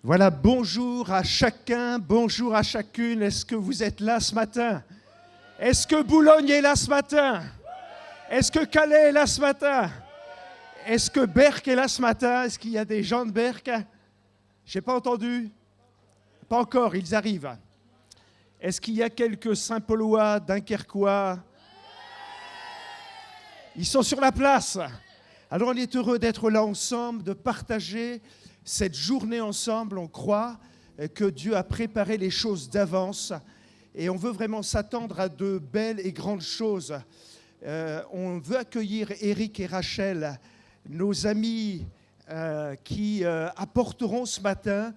Voilà, bonjour à chacun, bonjour à chacune. Est-ce que vous êtes là ce matin? Est-ce que Boulogne est là ce matin? Est-ce que Calais est là ce matin? Est-ce que Berck est là ce matin? Est-ce qu'il y a des gens de Berck? Je n'ai pas entendu. Pas encore, ils arrivent. Est-ce qu'il y a quelques Saint-Paulois, Dunkerquois? Ils sont sur la place. Alors on est heureux d'être là ensemble, de partager cette journée ensemble. On croit que Dieu a préparé les choses d'avance et on veut vraiment s'attendre à de belles et grandes choses. On veut accueillir Eric et Rachel, nos amis qui apporteront ce matin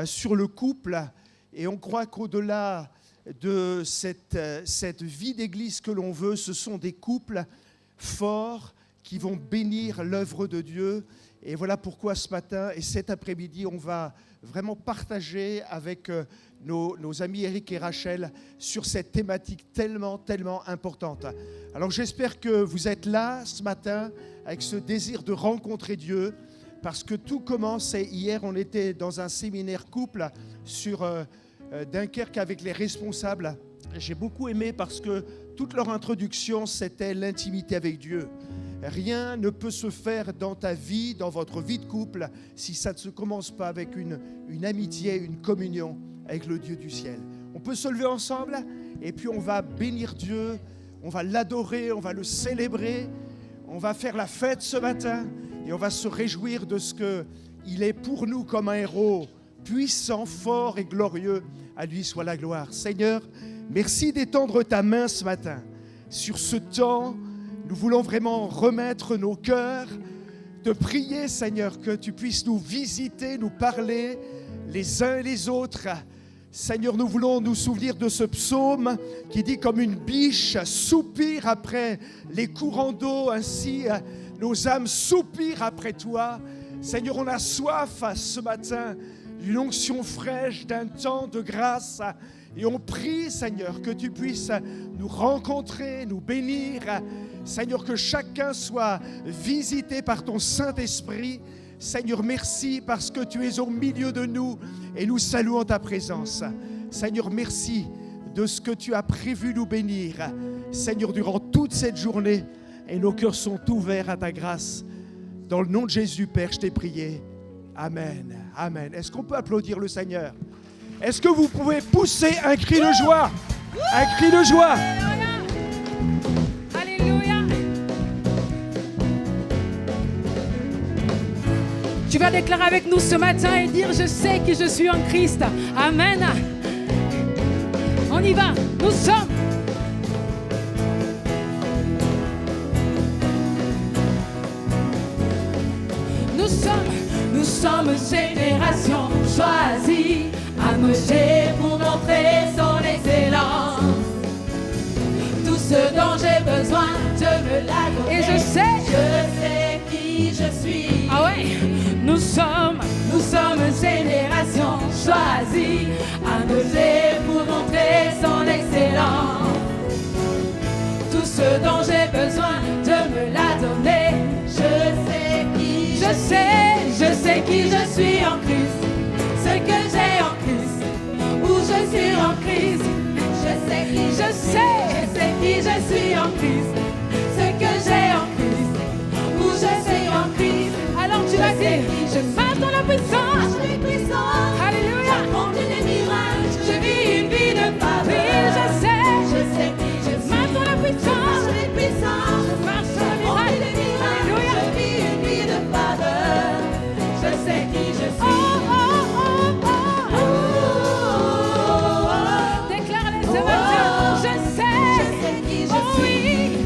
sur le couple. Et on croit qu'au-delà de cette vie d'église que l'on veut, ce sont des couples forts qui vont bénir l'œuvre de Dieu. Et voilà pourquoi ce matin et cet après-midi, on va vraiment partager avec nos amis Eric et Rachel sur cette thématique tellement importante. Alors j'espère que vous êtes là ce matin avec ce désir de rencontrer Dieu, parce que tout commence, et hier on était dans un séminaire couple sur Dunkerque avec les responsables. J'ai beaucoup aimé parce que toute leur introduction, c'était l'intimité avec Dieu. Rien ne peut se faire dans ta vie, dans votre vie de couple, si ça ne se commence pas avec une amitié, une communion avec le Dieu du ciel. On peut se lever ensemble et puis on va bénir Dieu, on va l'adorer, on va le célébrer, on va faire la fête ce matin et on va se réjouir de ce qu'il est pour nous comme un héros puissant, fort et glorieux. À lui soit la gloire. Seigneur, merci d'étendre ta main ce matin sur ce temps. Nous voulons vraiment remettre nos cœurs, te prier, Seigneur, que tu puisses nous visiter, nous parler les uns et les autres. Seigneur, nous voulons nous souvenir de ce psaume qui dit comme une biche soupire après les courants d'eau, ainsi nos âmes soupirent après toi. Seigneur, on a soif ce matin d'une onction fraîche, d'un temps de grâce. Et on prie, Seigneur, que tu puisses nous rencontrer, nous bénir. Seigneur, que chacun soit visité par ton Saint-Esprit. Seigneur, merci parce que tu es au milieu de nous et nous saluons ta présence. Seigneur, merci de ce que tu as prévu nous bénir. Seigneur, durant toute cette journée, et nos cœurs sont ouverts à ta grâce. Dans le nom de Jésus, Père, je t'ai prié. Amen. Amen. Est-ce qu'on peut applaudir le Seigneur? Est-ce que vous pouvez pousser un cri de joie? Un cri de joie. Alléluia. Tu vas déclarer avec nous ce matin et dire: je sais que je suis en Christ. Amen. On y va. Nous sommes. Nous sommes génération choisie, ameutée pour montrer son excellence. Tout ce dont j'ai besoin, Dieu me l'a donné. Et je sais qui je suis. Ah ouais. Nous sommes génération choisie, ameutée pour montrer son excellence. Tout ce dont j'ai besoin, Dieu me l'a donné. Je sais qui je suis en Christ, ce que j'ai en Christ, où je suis en Christ. Je sais qui je suis en Christ, ce que j'ai en Christ, où je suis en Christ. Alors tu vas dire: je marche dans la puissance, alléluia, j'accomplis des miracles, je vis une vie de faveur. Je sais qui je suis, marche dans la puissance, je marche dans le miracle, alléluia, je vis une vie de faveur. Je sais qui je suis. Déclare-les ce matin. Je sais qui je suis.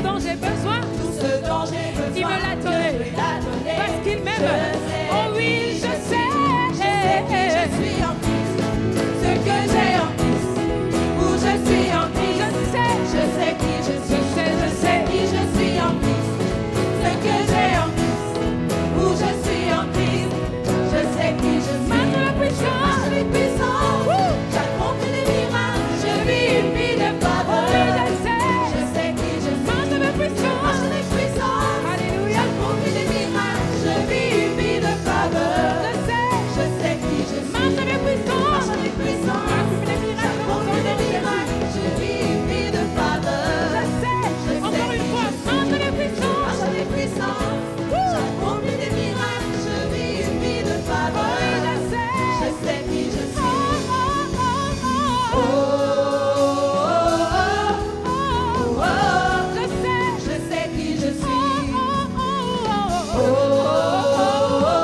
dont j'ai besoin, tout ce dont j'ai besoin, il me l'a Dieu donné. me l'a donné. Parce qu'il Je m'aime. sais. Oh oui, je sais. Je suis en Christ, ce que j'ai en Christ, où je suis en Christ, je sais qui je suis, je sais qui je suis en Christ, ce que j'ai en Christ, où je suis en Christ, je sais qui je suis. Marche de la puissance. Marche de puissance, j'accomplis des miracles, je vis une vie de faveur. Oui, je sais. Je sais qui je suis. Marche de la puissance. Marche de puissance, Alléluia. j'accomplis des miracles, je vis une vie de faveur. Je sais. Je sais qui je suis. Marche de la puissance. Marche avec puissance, Accomplis des miracles dans ton j'accomplis des nom, miracles, je vis une vie de faveur. Je sais. Je Encore sais une qui fois, je suis. marche de la puissance. Marche avec puissance, j'accomplis des miracles, je vis une vie de faveur. Oui, je sais. Je sais qui je suis. Oh, oh, oh, Oh, oh, oh, oh, je sais. je sais qui je Oh, suis. oh, oh, Oh, oh, oh, oh.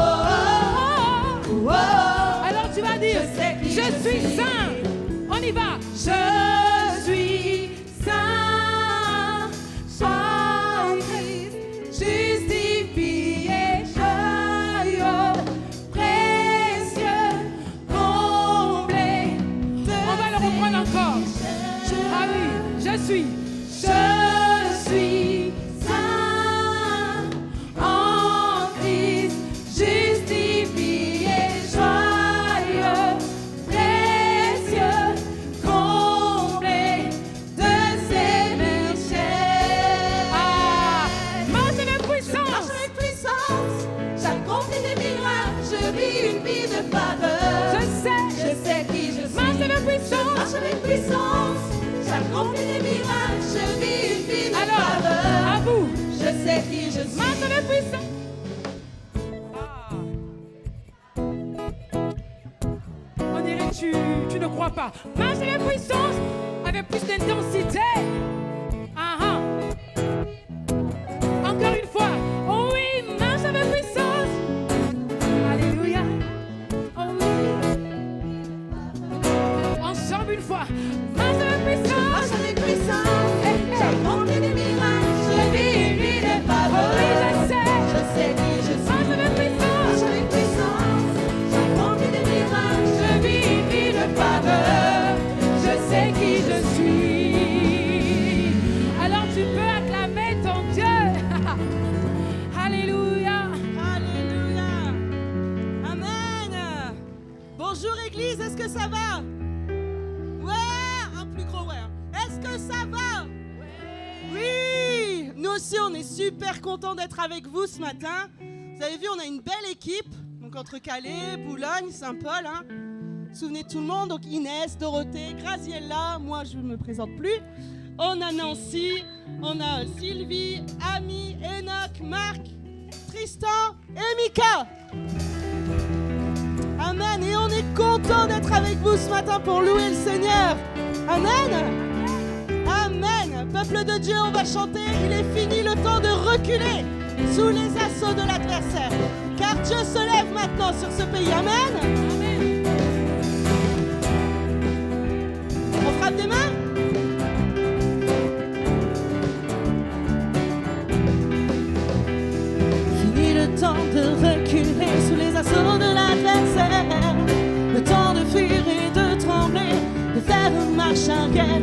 oh, oh. Alors tu vas dire, Je sais qui je je suis suis. saint. On y va. Je suis saint, en Christ, justifié, joyeux, précieux, comblé. On va le reprendre encore. Ah oui, je suis. Je suis saint, en Christ, justifié, joyeux, précieux, comblé de ses richesses. Ah, marche avec Marche puissance. avec puissance, j'accomplis des miracles, je vis une vie de faveur. Je sais. qui je suis. Marche avec puissance. Marche avec puissance, j'accomplis des miracles, je vis une vie de Alors, à faveur. vous. Je sais qui je suis. Marche avec puissance. On dirait que tu ne crois pas. Marche avec puissance, avec plus d'intensité. Ah, ah. Encore une fois. Oh oui, marche avec puissance. Alléluia. Oh oui. Ensemble une fois. Marche avec puissance. Marche avec puissance, j'accomplis des miracles, je vis une vie de faveur. Oh oui, je sais. Je sais qui je suis. Marche avec puissance. Marche avec puissance, j'accomplis des miracles, je vis une vie de faveur. Je sais qui je suis. Alors tu peux acclamer ton Dieu. Alléluia. Alléluia. Amen. Bonjour Église, est-ce que ça va? Ouais, un plus gros ouais. Est-ce que ça va? Oui. Nous aussi, on est super contents d'être avec vous ce matin. Vous avez vu, on a une belle équipe. Donc entre Calais, Boulogne, Saint-Paul. Hein. Souvenez tout le monde. Donc Inès, Dorothée, Graziella. Moi, je ne me présente plus. On a Nancy, on a Sylvie, Ami, Enoch, Marc, Tristan et Mika. Amen. Et on est content d'être avec vous ce matin pour louer le Seigneur. Amen. Amen. Peuple de Dieu, on va chanter. Il est fini le temps de reculer sous les assauts de l'adversaire. Car Dieu se lève maintenant sur ce pays. Amen. Amen. On frappe des mains. Fini le temps de reculer sous les assauts de l'adversaire. Le temps de fuir et de trembler, de faire une marche arrière.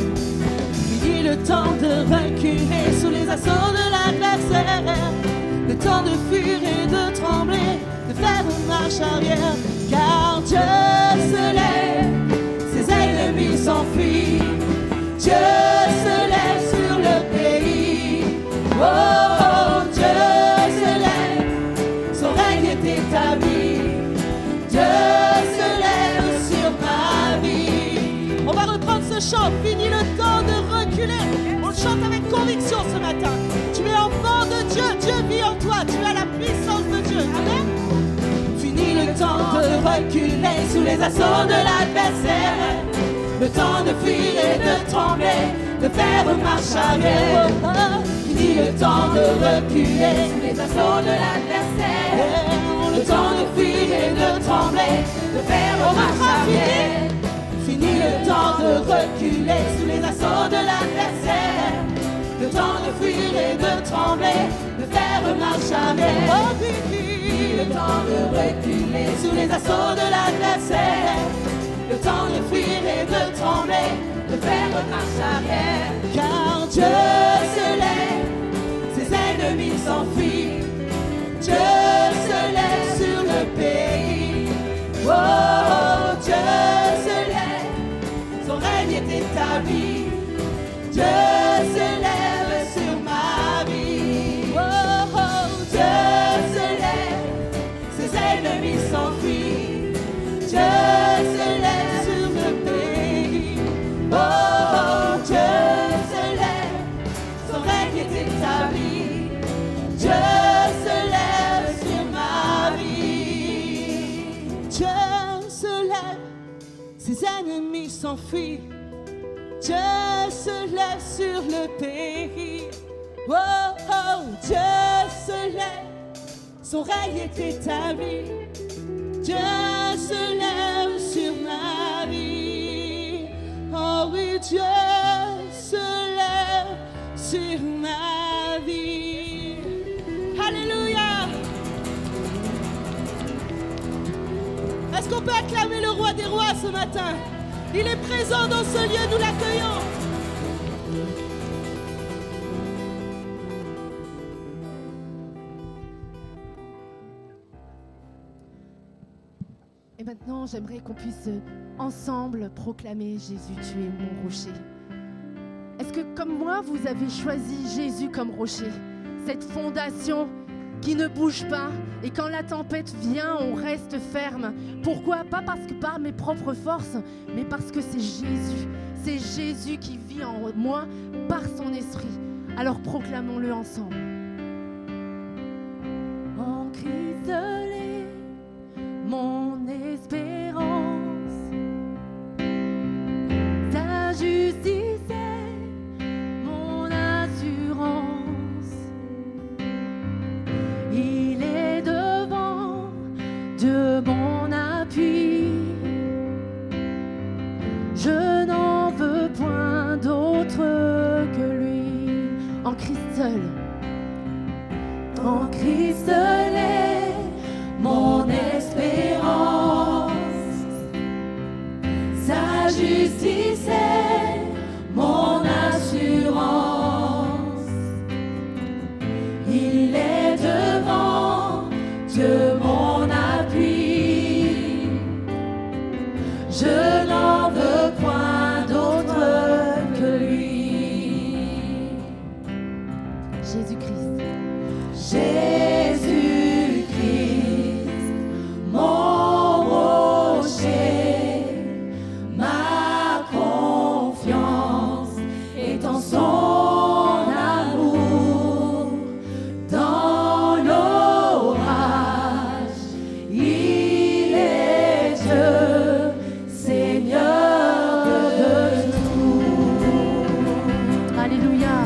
Fini le temps de reculer sous les assauts de l'adversaire. Le temps de fuir et de trembler, de faire une marche arrière. Car Dieu se lève, ses ennemis s'enfuient. Dieu se lève sur le pays. Oh, Dieu se lève, son règne est établi. Dieu se lève sur ma vie. On va reprendre ce chant. Fini le temps de reculer. On le chante avec conviction ce matin. Tu es enfant de Dieu. Dieu vit en toi. Tu as la puissance de Dieu. Amen. Fini le temps de reculer sous les assauts de l'adversaire. Le temps de fuir et de trembler, de faire marche arrière. Fini le temps de reculer sous les assauts de l'adversaire. Le temps de fuir et de trembler, de faire marche arrière. Fini le temps de reculer sous les assauts de l'adversaire. Le temps de fuir et de trembler, de faire marche arrière. Oh oui, le temps de reculer sous les assauts de l'adversaire. Le temps de fuir et de trembler, de faire marche arrière. Car Dieu se lève, ses ennemis s'enfuient. Dieu se lève sur le pays. Oh, Dieu se lève, son règne est établi. Dieu se lève sur ma vie. Oh, oh, Dieu se lève, ses ennemis s'enfuient. Dieu se lève sur le pays. Oh, oh, Dieu se lève, son règne est établi. Dieu se lève sur ma vie. Dieu se lève, ses ennemis s'enfuient. Dieu se lève sur le pays. Oh, oh, Dieu se lève, son règne est établi. Dieu se lève sur ma vie. Oh oui, Dieu se lève sur ma vie. Alléluia. Est-ce qu'on peut acclamer le roi des rois ce matin? Il est présent dans ce lieu, nous l'accueillons. Et maintenant, j'aimerais qu'on puisse ensemble proclamer Jésus, tu es mon rocher. Est-ce que comme moi, vous avez choisi Jésus comme rocher, cette fondation qui ne bouge pas, et quand la tempête vient, on reste ferme. Pourquoi? Pas parce que par mes propres forces, mais parce que c'est Jésus. C'est Jésus qui vit en moi par son esprit. Alors proclamons-le ensemble. En Christ est mon espérance, sa justice est mon assurance. Il est devant de mon appui. Je n'en veux point d'autre que lui. En Christ seul. En Christ seul est mon espérance. Sa justice est mon assurance. Il est devant Dieu mon appui. Je n'en veux point d'autre que lui. Jésus-Christ. Jésus-Christ, mon rocher, ma confiance est en son amour. Dans l'orage, il est Dieu, Seigneur de tout. Alléluia.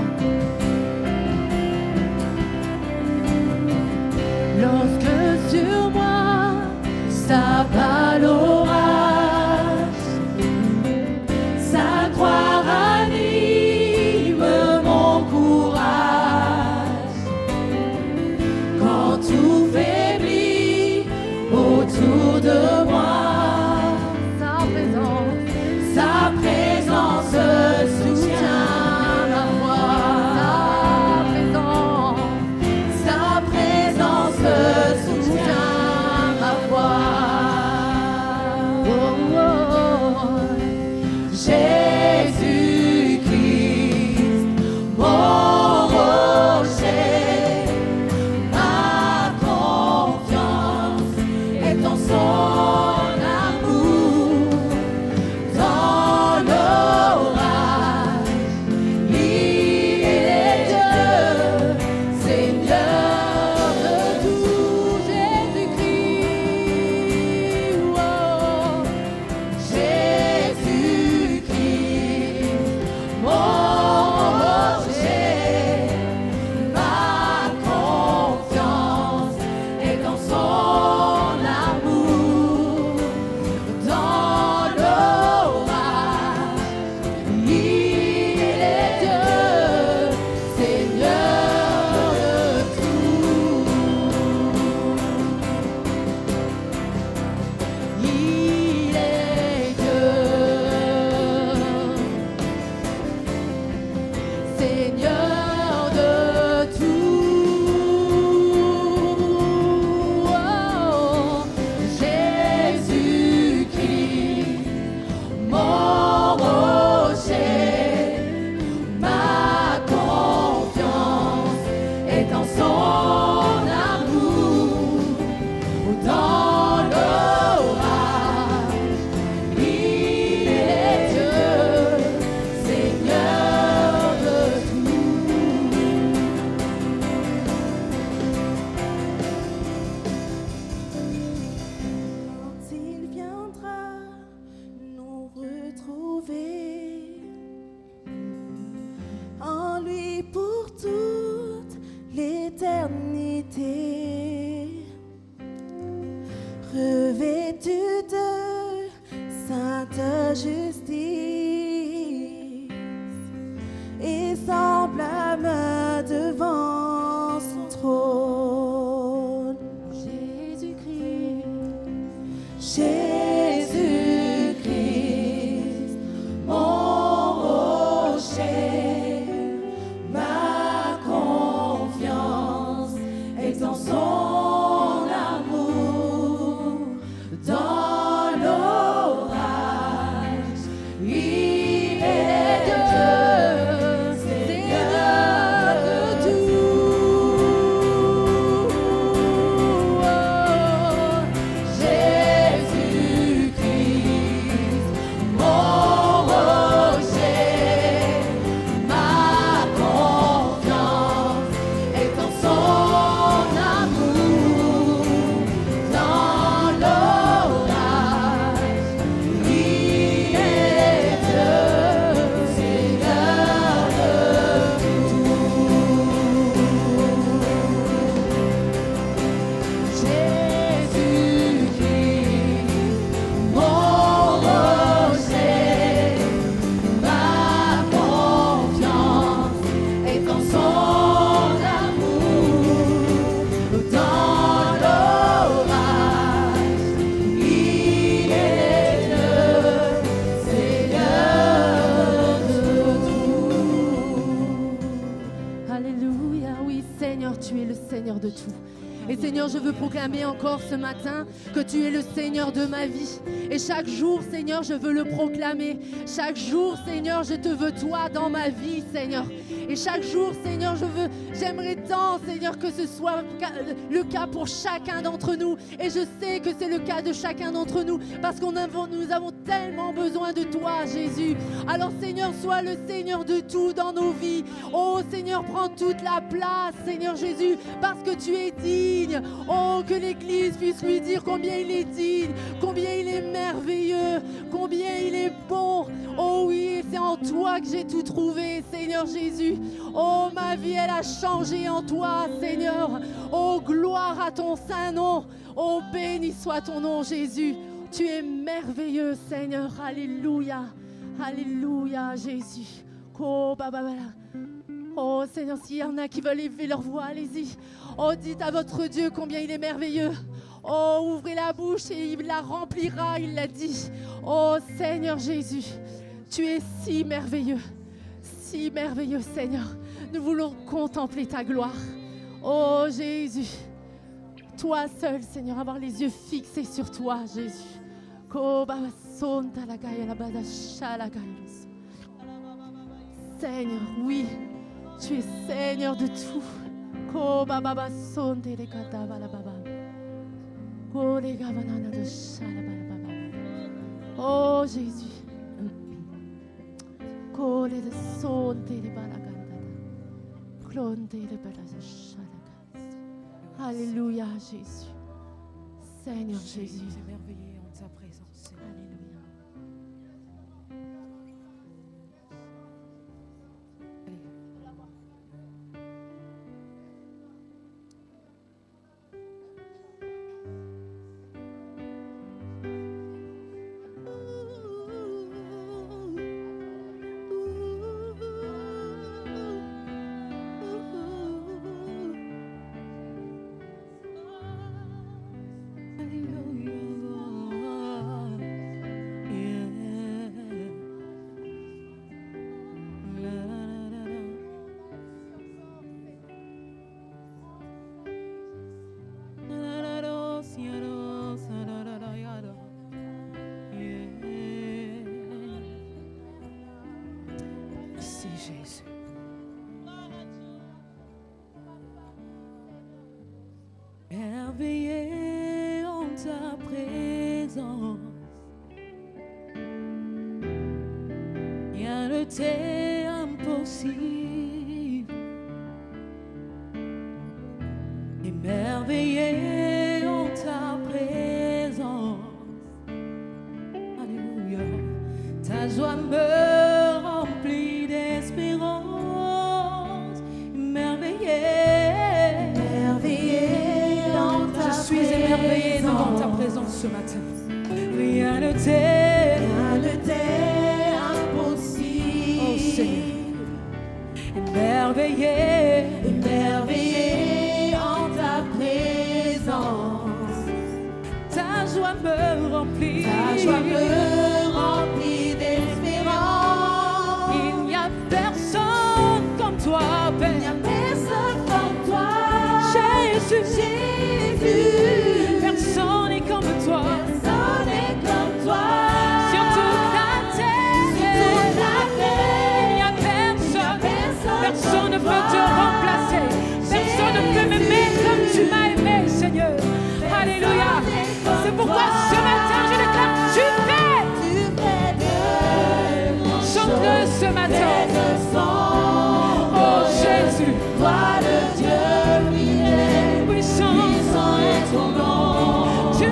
est dans son amour, dans l'orage. Il est Dieu, Seigneur de tout. Quand il viendra nous retrouver en lui pour toute l'éternité, revêtu de sainte justice et sans blâme devant son trône. Jésus-Christ, Jésus-Christ, mon rocher, ma confiance est en son amour, dans l'orage. Il est Dieu, Seigneur de tout. Jésus-Christ, mon rocher, ma confiance est en son amour, dans l'orage. Il est Dieu, Seigneur de tout. Jésus-Christ, mon rocher, ma confiance est en son amour, dans l'orage. Il est Dieu, Seigneur de tout. Alléluia, oui Seigneur, tu es le Seigneur de tout. Et Seigneur, je veux proclamer encore ce matin que tu es le Seigneur de ma vie. Et chaque jour, Seigneur, je veux le proclamer. Chaque jour, Seigneur, je te veux toi dans ma vie, Seigneur. Et chaque jour, Seigneur, j'aimerais tant, Seigneur, que ce soit le cas pour chacun d'entre nous. Et je sais que c'est le cas de chacun d'entre nous parce nous avons tellement besoin de toi, Jésus. Alors, Seigneur, sois le Seigneur de tout dans nos vies. Oh, Seigneur, prends toute la place, Seigneur Jésus, parce que tu es digne. Oh, que l'Église puisse lui dire combien il est digne, combien il est merveilleux, combien il est bon. Oh oui, c'est en toi que j'ai tout trouvé, Seigneur Jésus. Oh, ma vie, elle a changé en toi, Seigneur. Oh, gloire à ton saint nom. Oh, béni soit ton nom, Jésus. Tu es merveilleux, Seigneur. Alléluia. Alléluia, Jésus. Oh, oh, Seigneur, s'il y en a qui veulent élever leur voix, allez-y. Oh, dites à votre Dieu combien il est merveilleux. Oh, ouvrez la bouche et il la remplira, il l'a dit. Oh, Seigneur Jésus, tu es si merveilleux, Seigneur. Nous voulons contempler ta gloire. Oh, Jésus, toi seul, Seigneur, avoir les yeux fixés sur toi, Jésus. Seigneur, oui, tu es Seigneur de tout. Oh Jésus. Alléluia Jésus. Seigneur Jésus. Nous émerveillés en ta présence. Alléluia. Émerveillé en ta présence, rien ne t'est impossible. Émerveillé en ta présence, alléluia, ta joie me remplit d'espérance. Émerveillé, je suis émerveillée devant ta présence ce matin. Rien ne t'est impossible. Oh Seigneur, émerveillé en ta présence. Ta joie me remplit d'espérance. Il n'y a personne comme toi, Père. Jésus. Personne n'est comme toi. Sur toute la terre, il n'y a personne. Personne ne peut te remplacer. Personne ne peut m'aimer comme tu m'as aimé, Seigneur. Alléluia. C'est pourquoi ce matin je déclare, tu fais. Chante-le ce matin. Oh Jésus, Gloire de Dieu, puissant est ton nom. tu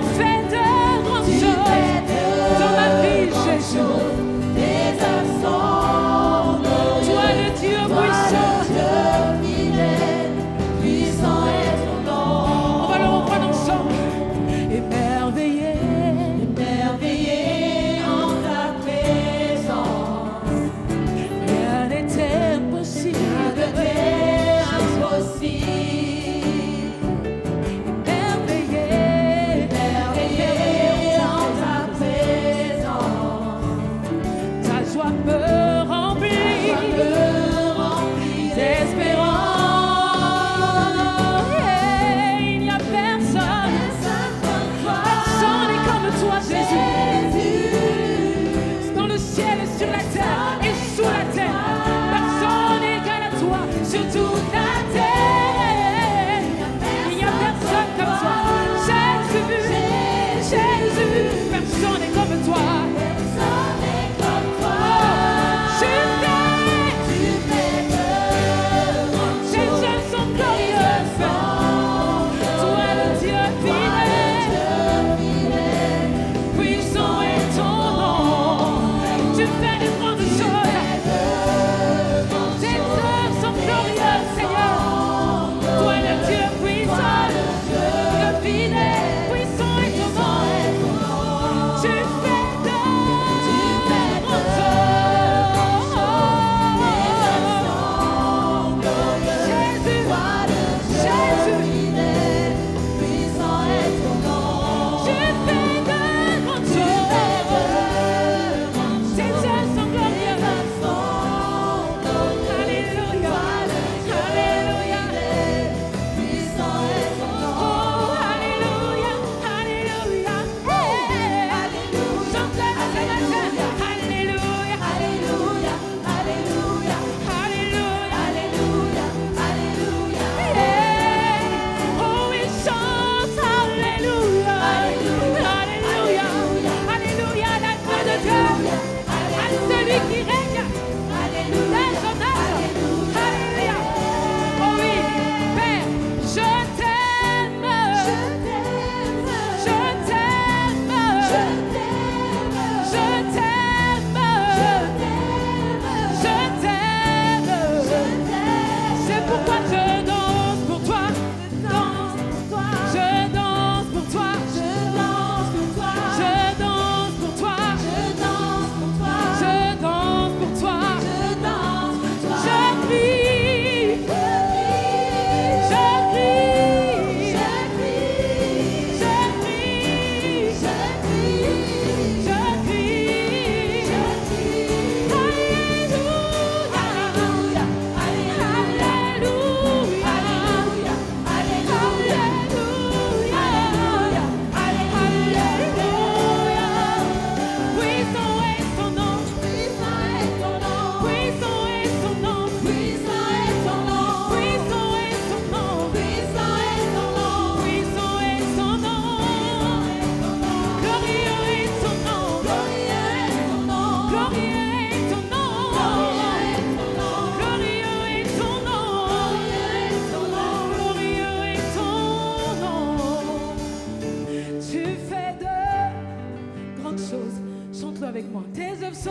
œuvres sont.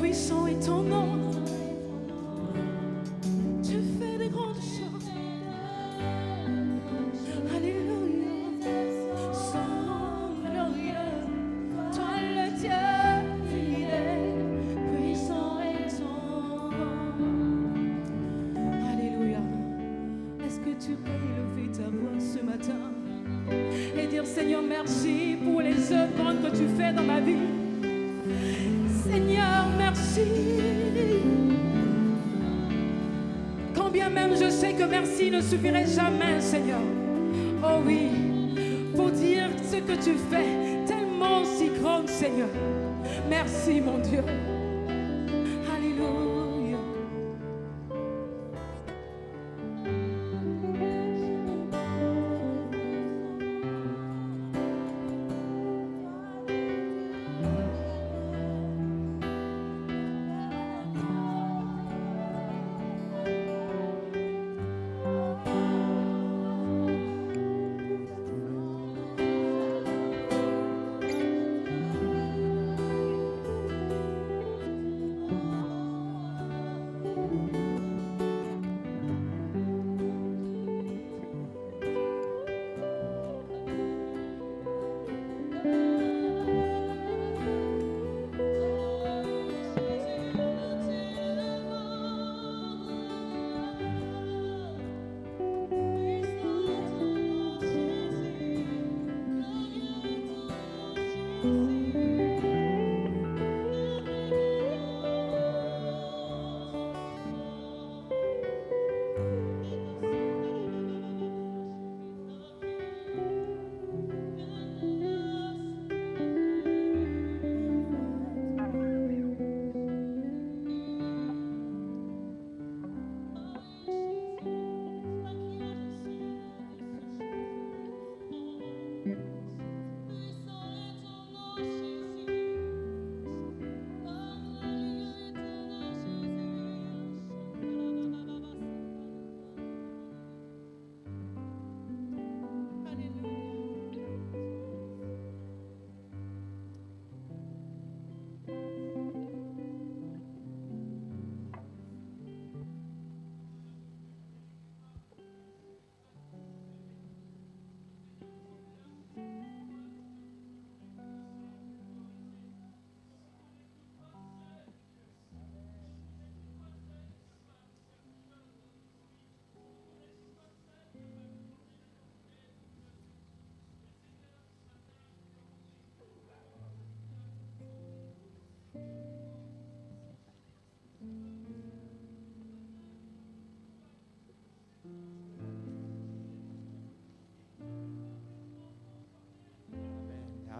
Puissant est ton nom. Tu fais des grandes choses. Alléluia. Sans glorieux. Toi le Dieu fidèle. Puissant est ton nom. Alléluia. Est-ce que tu peux élever ta voix ce matin et dire Seigneur merci pour les œuvres grandes que tu fais dans ma vie. Seigneur, merci. Quand bien même je sais que merci ne suffirait jamais, Seigneur. Oh oui, pour dire ce que tu fais, tellement si grand, Seigneur. Merci, mon Dieu. Alléluia.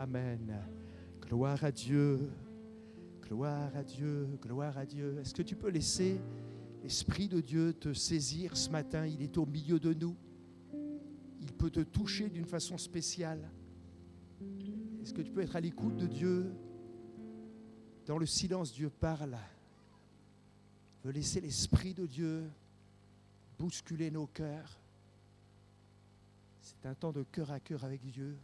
Amen. Gloire à Dieu. Gloire à Dieu. Gloire à Dieu. Est-ce que tu peux laisser l'Esprit de Dieu te saisir ce matin? Il est au milieu de nous. Il peut te toucher d'une façon spéciale. Est-ce que tu peux être à l'écoute de Dieu? Dans le silence, Dieu parle. Il veut laisser l'Esprit de Dieu bousculer nos cœurs. C'est un temps de cœur à cœur avec Dieu.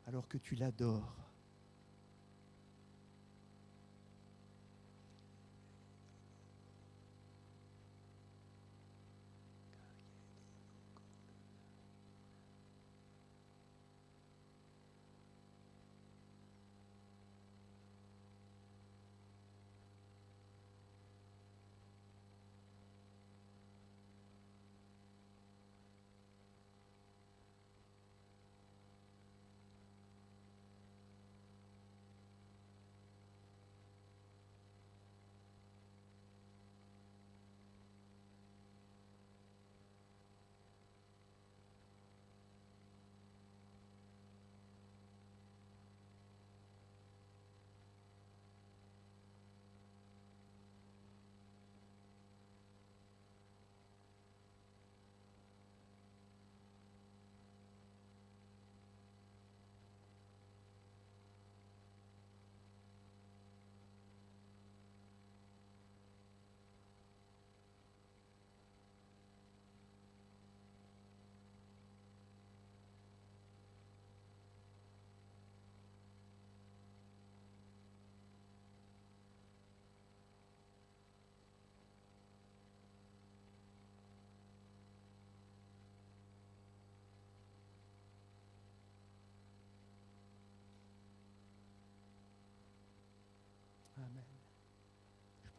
Alors que tu l'adores.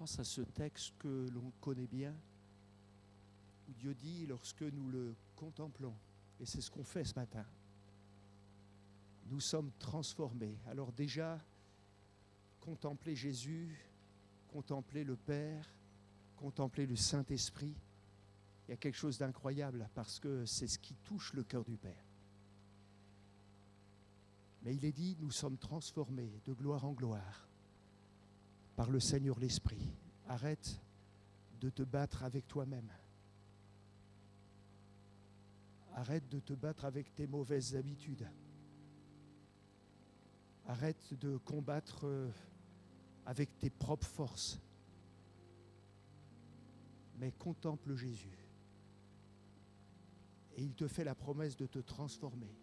pense à ce texte que l'on connaît bien, où Dieu dit, lorsque nous le contemplons, et c'est ce qu'on fait ce matin, nous sommes transformés. Alors déjà, contempler Jésus, contempler le Père, contempler le Saint-Esprit, il y a quelque chose d'incroyable parce que c'est ce qui touche le cœur du Père. Mais il est dit, nous sommes transformés de gloire en gloire par le Seigneur l'Esprit. Arrête de te battre avec toi-même. Arrête de te battre avec tes mauvaises habitudes. Arrête de combattre avec tes propres forces. Mais contemple Jésus. Et il te fait la promesse de te transformer.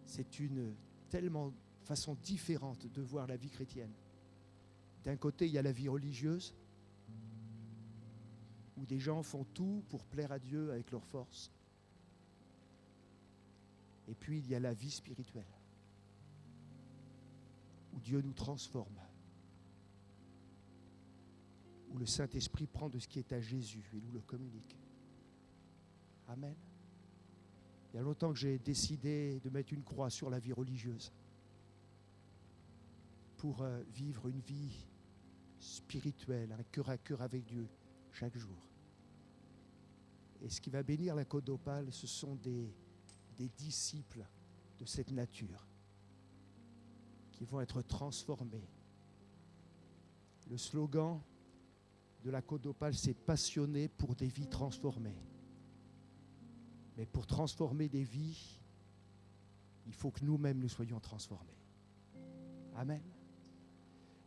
C'est une tellement façon différente de voir la vie chrétienne. D'un côté, il y a la vie religieuse, où des gens font tout pour plaire à Dieu avec leurs forces. Et puis, il y a la vie spirituelle, où Dieu nous transforme, où le Saint-Esprit prend de ce qui est à Jésus et nous le communique. Amen. Il y a longtemps que j'ai décidé de mettre une croix sur la vie religieuse pour vivre une vie spirituelle, un cœur à cœur avec Dieu chaque jour. Et ce qui va bénir la Côte d'Opale, ce sont des disciples de cette nature qui vont être transformés. Le slogan de la Côte d'Opale, c'est « Passionné pour des vies transformées ». Mais pour transformer des vies, il faut que nous-mêmes nous soyons transformés. Amen.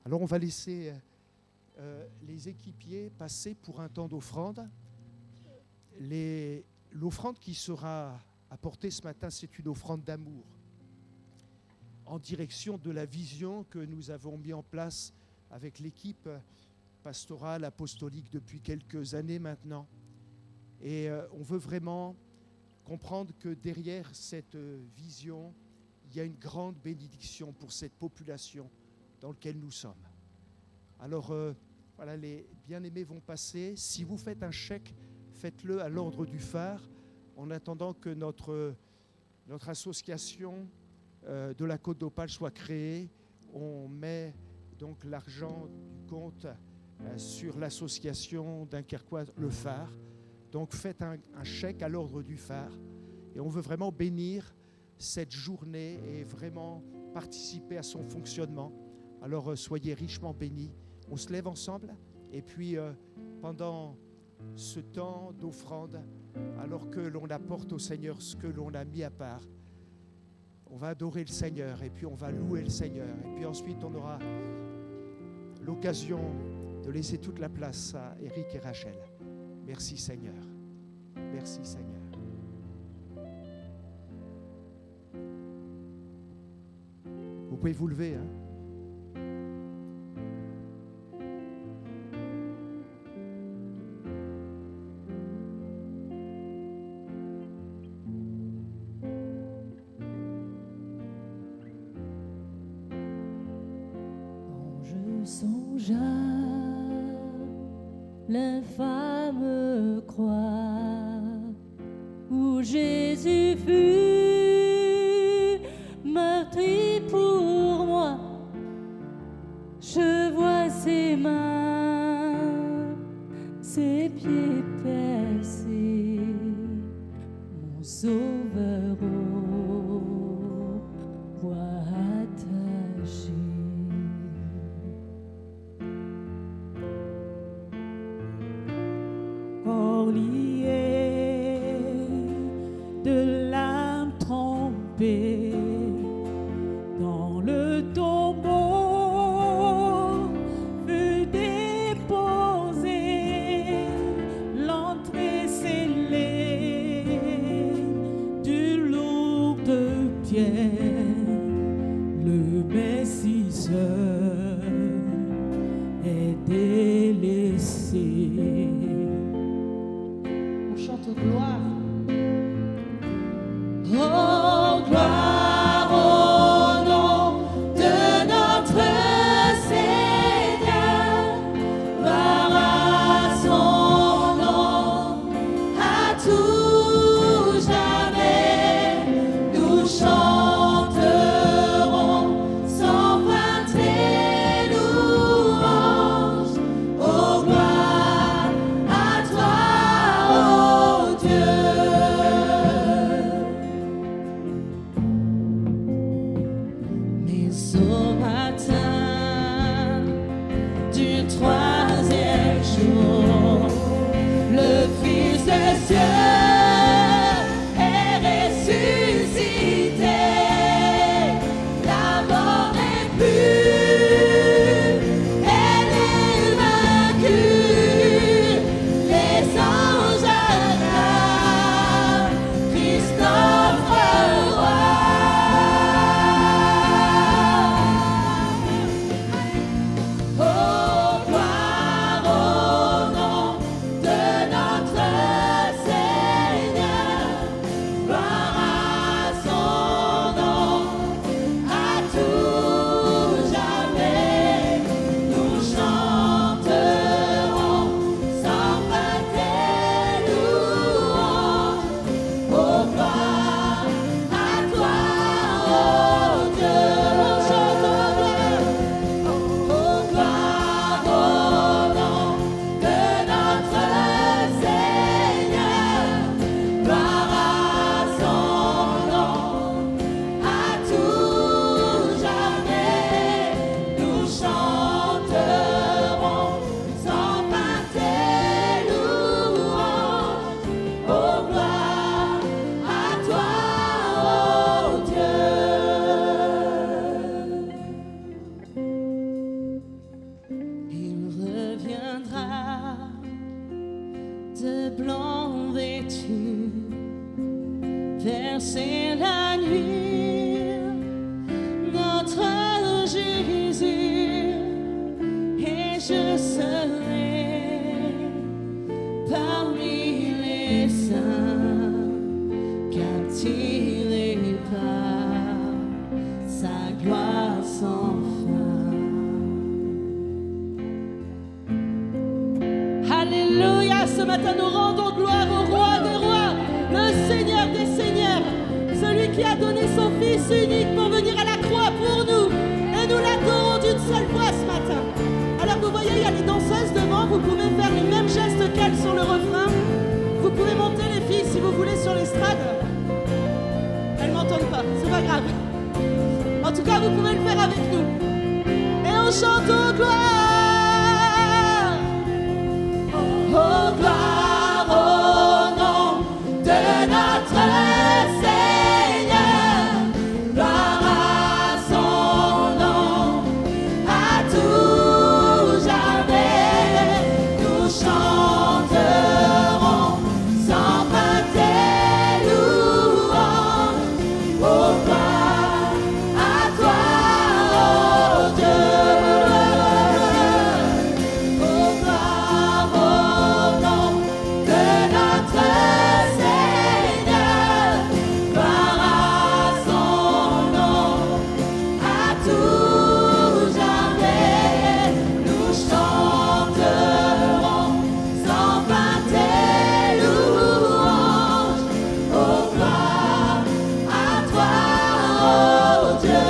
Alors on va laisser les équipiers passer pour un temps d'offrande. L'offrande qui sera apportée ce matin, c'est une offrande d'amour en direction de la vision que nous avons mis en place avec l'équipe pastorale apostolique depuis quelques années maintenant. Et on veut vraiment comprendre que derrière cette vision, il y a une grande bénédiction pour cette population dans laquelle nous sommes. Alors, voilà, les bien-aimés vont passer. Si vous faites un chèque, faites-le à l'ordre du phare, en attendant que notre association de la Côte d'Opale soit créée. On met donc l'argent du compte sur l'association dunkerquoise Le Phare. Donc faites un chèque à l'ordre du phare. Et on veut vraiment bénir cette journée et vraiment participer à son fonctionnement. Alors soyez richement bénis. On se lève ensemble et puis pendant ce temps d'offrande, alors que l'on apporte au Seigneur ce que l'on a mis à part, on va adorer le Seigneur et puis on va louer le Seigneur. Et puis ensuite on aura l'occasion de laisser toute la place à Eric et Rachel. Merci Seigneur. Merci Seigneur. Vous pouvez vous lever, hein? Quand je songe à l'infâme croix où Jésus fut meurtri pour moi, je vois ses mains, ses pieds percés, mon sauveur au bois attaché. Corps lié de l'âme trempée dans le tombeau fut déposée l'entrée scellée du lourd de pierre. Le Messie seul est délaissé. On chante gloire. Oh, gloire au nom de notre Seigneur, C'est la nuit, notre Jésus, et je serai parmi les saints, capturé par sa gloire sans fin. Alléluia, ce matin nous rendons gloire au roi des rois, le Seigneur des seigneurs, celui qui a donné son Fils unique pour venir à la croix pour nous. Et nous l'adorons d'une seule voix ce matin. Alors vous voyez, il y a les danseuses devant, vous pouvez faire les mêmes gestes qu'elles sur le refrain. Vous pouvez monter les filles si vous voulez sur l'estrade. Elles ne m'entendent pas, c'est pas grave. En tout cas, vous pouvez le faire avec nous. Et on chante au gloire. Au gloire, au nom de notre Seigneur, gloire à son nom, à tout jamais, nous chanterons sans fin tes louanges, au gloire à toi, ô Dieu, au gloire au nom de notre Seigneur, gloire à son nom, à tout jamais, nous chanterons sans fin tes louanges, au gloire à toi, ô Dieu,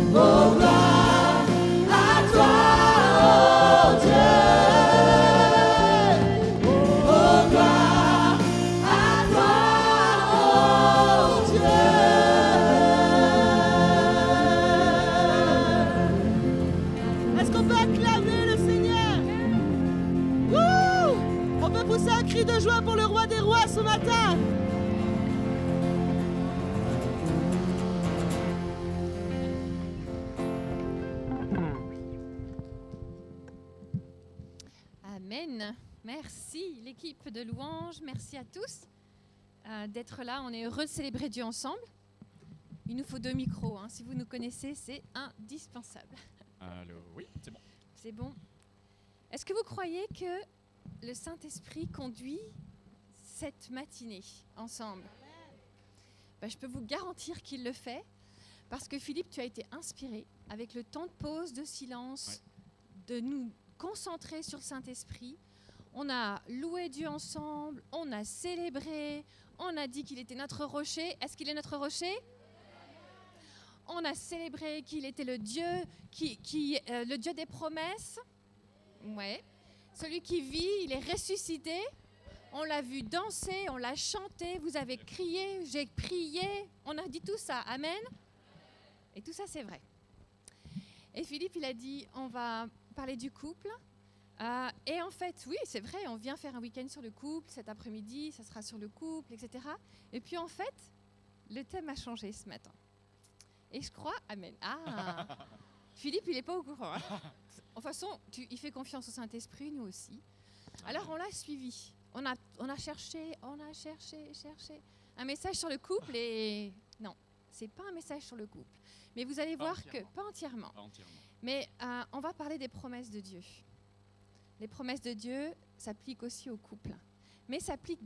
au gloire à toi, ô Dieu, au gloire à toi, ô Dieu. Est-ce qu'on peut acclamer le Seigneur? Wouh! On peut pousser un cri de joie pour le roi des rois ce matin. Amen. Merci l'équipe de louanges, merci à tous d'être là. On est heureux de célébrer Dieu ensemble. Il nous faut 2 micros, hein. Si vous nous connaissez, c'est indispensable. Allô, oui, c'est bon. C'est bon. Est-ce que vous croyez que le Saint-Esprit conduit cette matinée ensemble? Ben, je peux vous garantir qu'il le fait, parce que Philippe, tu as été inspiré avec le temps de pause, de silence, de nous concentrer sur le Saint-Esprit. On a loué Dieu ensemble, on a célébré, on a dit qu'il était notre rocher. Est-ce qu'il est notre rocher? On a célébré qu'il était le Dieu, le Dieu des promesses. Ouais. Celui qui vit, il est ressuscité. On l'a vu danser, on l'a chanté, vous avez crié, j'ai prié. On a dit tout ça, amen. Et tout ça, c'est vrai. Et Philippe, il a dit, on va parler du couple. Et en fait, oui, c'est vrai, on vient faire un week-end sur le couple, cet après-midi, ça sera sur le couple, etc. Et puis en fait, le thème a changé ce matin. Et je crois, amen. Ah, Philippe, il n'est pas au courant. Hein. De toute façon, il fait confiance au Saint-Esprit, nous aussi. Alors on l'a suivi. On a cherché un message sur le couple et non, c'est pas un message sur le couple. Mais vous allez voir que, pas entièrement. Mais on va parler des promesses de Dieu. Les promesses de Dieu s'appliquent aussi au couple, mais s'appliquent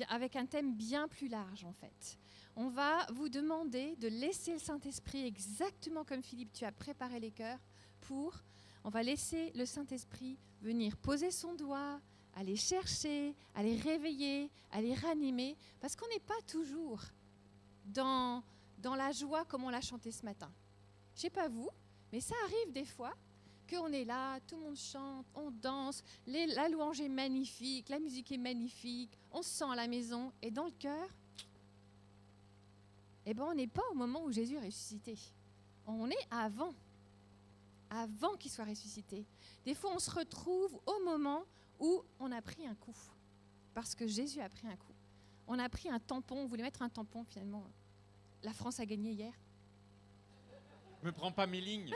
avec un thème bien plus large en fait. On va vous demander de laisser le Saint-Esprit exactement comme Philippe, tu as préparé les cœurs on va laisser le Saint-Esprit venir poser son doigt, aller chercher, aller réveiller, aller ranimer, parce qu'on n'est pas toujours dans la joie comme on l'a chanté ce matin. Je ne sais pas vous, mais ça arrive des fois qu'on est là, tout le monde chante, on danse, la louange est magnifique, la musique est magnifique, on se sent à la maison, et dans le cœur, on n'est pas au moment où Jésus est ressuscité. On est avant qu'il soit ressuscité. Des fois, on se retrouve au moment où on a pris un coup, parce que Jésus a pris un coup. On a pris un tampon, on voulait mettre un tampon finalement. La France a gagné hier. Me prends pas mes lignes.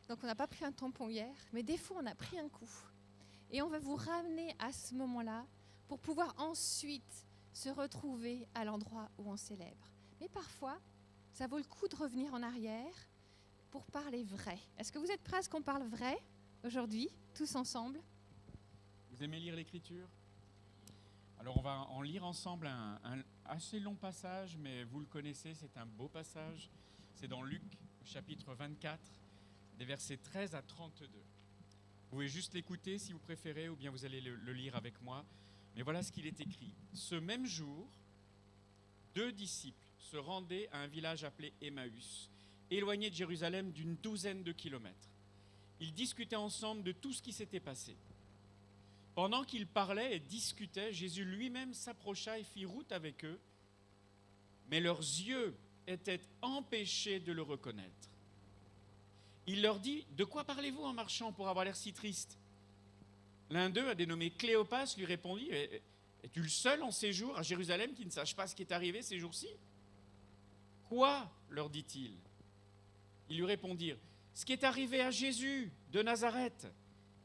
Donc on n'a pas pris un tampon hier, mais des fois on a pris un coup. Et on va vous ramener à ce moment-là pour pouvoir ensuite se retrouver à l'endroit où on célèbre. Mais parfois, ça vaut le coup de revenir en arrière pour parler vrai. Est-ce que vous êtes prêts à ce qu'on parle vrai aujourd'hui, tous ensemble? Vous aimez lire l'Écriture? Alors on va en lire ensemble un assez long passage, mais vous le connaissez, c'est un beau passage. C'est dans Luc, chapitre 24, des versets 13 à 32. Vous pouvez juste l'écouter si vous préférez, ou bien vous allez le lire avec moi. Mais voilà ce qu'il est écrit. Ce même jour, 2 disciples se rendaient à un village appelé Emmaüs, éloigné de Jérusalem d'une 12aine de kilomètres. Ils discutaient ensemble de tout ce qui s'était passé. Pendant qu'ils parlaient et discutaient, Jésus lui-même s'approcha et fit route avec eux, mais leurs yeux étaient empêchés de le reconnaître. Il leur dit « De quoi parlez-vous en marchant pour avoir l'air si triste ?» L'un d'eux, dénommé Cléopas, lui répondit « Es-tu le seul en séjour à Jérusalem qui ne sache pas ce qui est arrivé ces jours-ci ?»« Quoi ?» leur dit-il. Ils lui répondirent « Ce qui est arrivé à Jésus de Nazareth,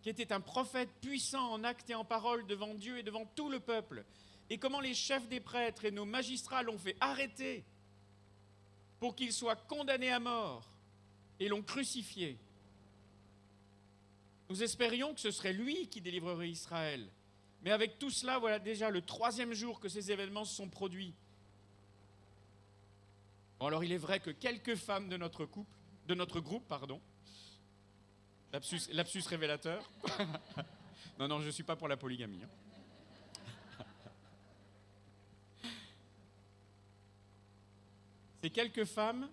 qui était un prophète puissant en actes et en paroles devant Dieu et devant tout le peuple, et comment les chefs des prêtres et nos magistrats l'ont fait arrêter pour qu'il soit condamné à mort et l'ont crucifié. Nous espérions que ce serait lui qui délivrerait Israël. Mais avec tout cela, voilà déjà le 3e jour que ces événements se sont produits. Bon, alors il est vrai que quelques femmes de notre groupe, lapsus révélateur. Non, je ne suis pas pour la polygamie. Ces quelques femmes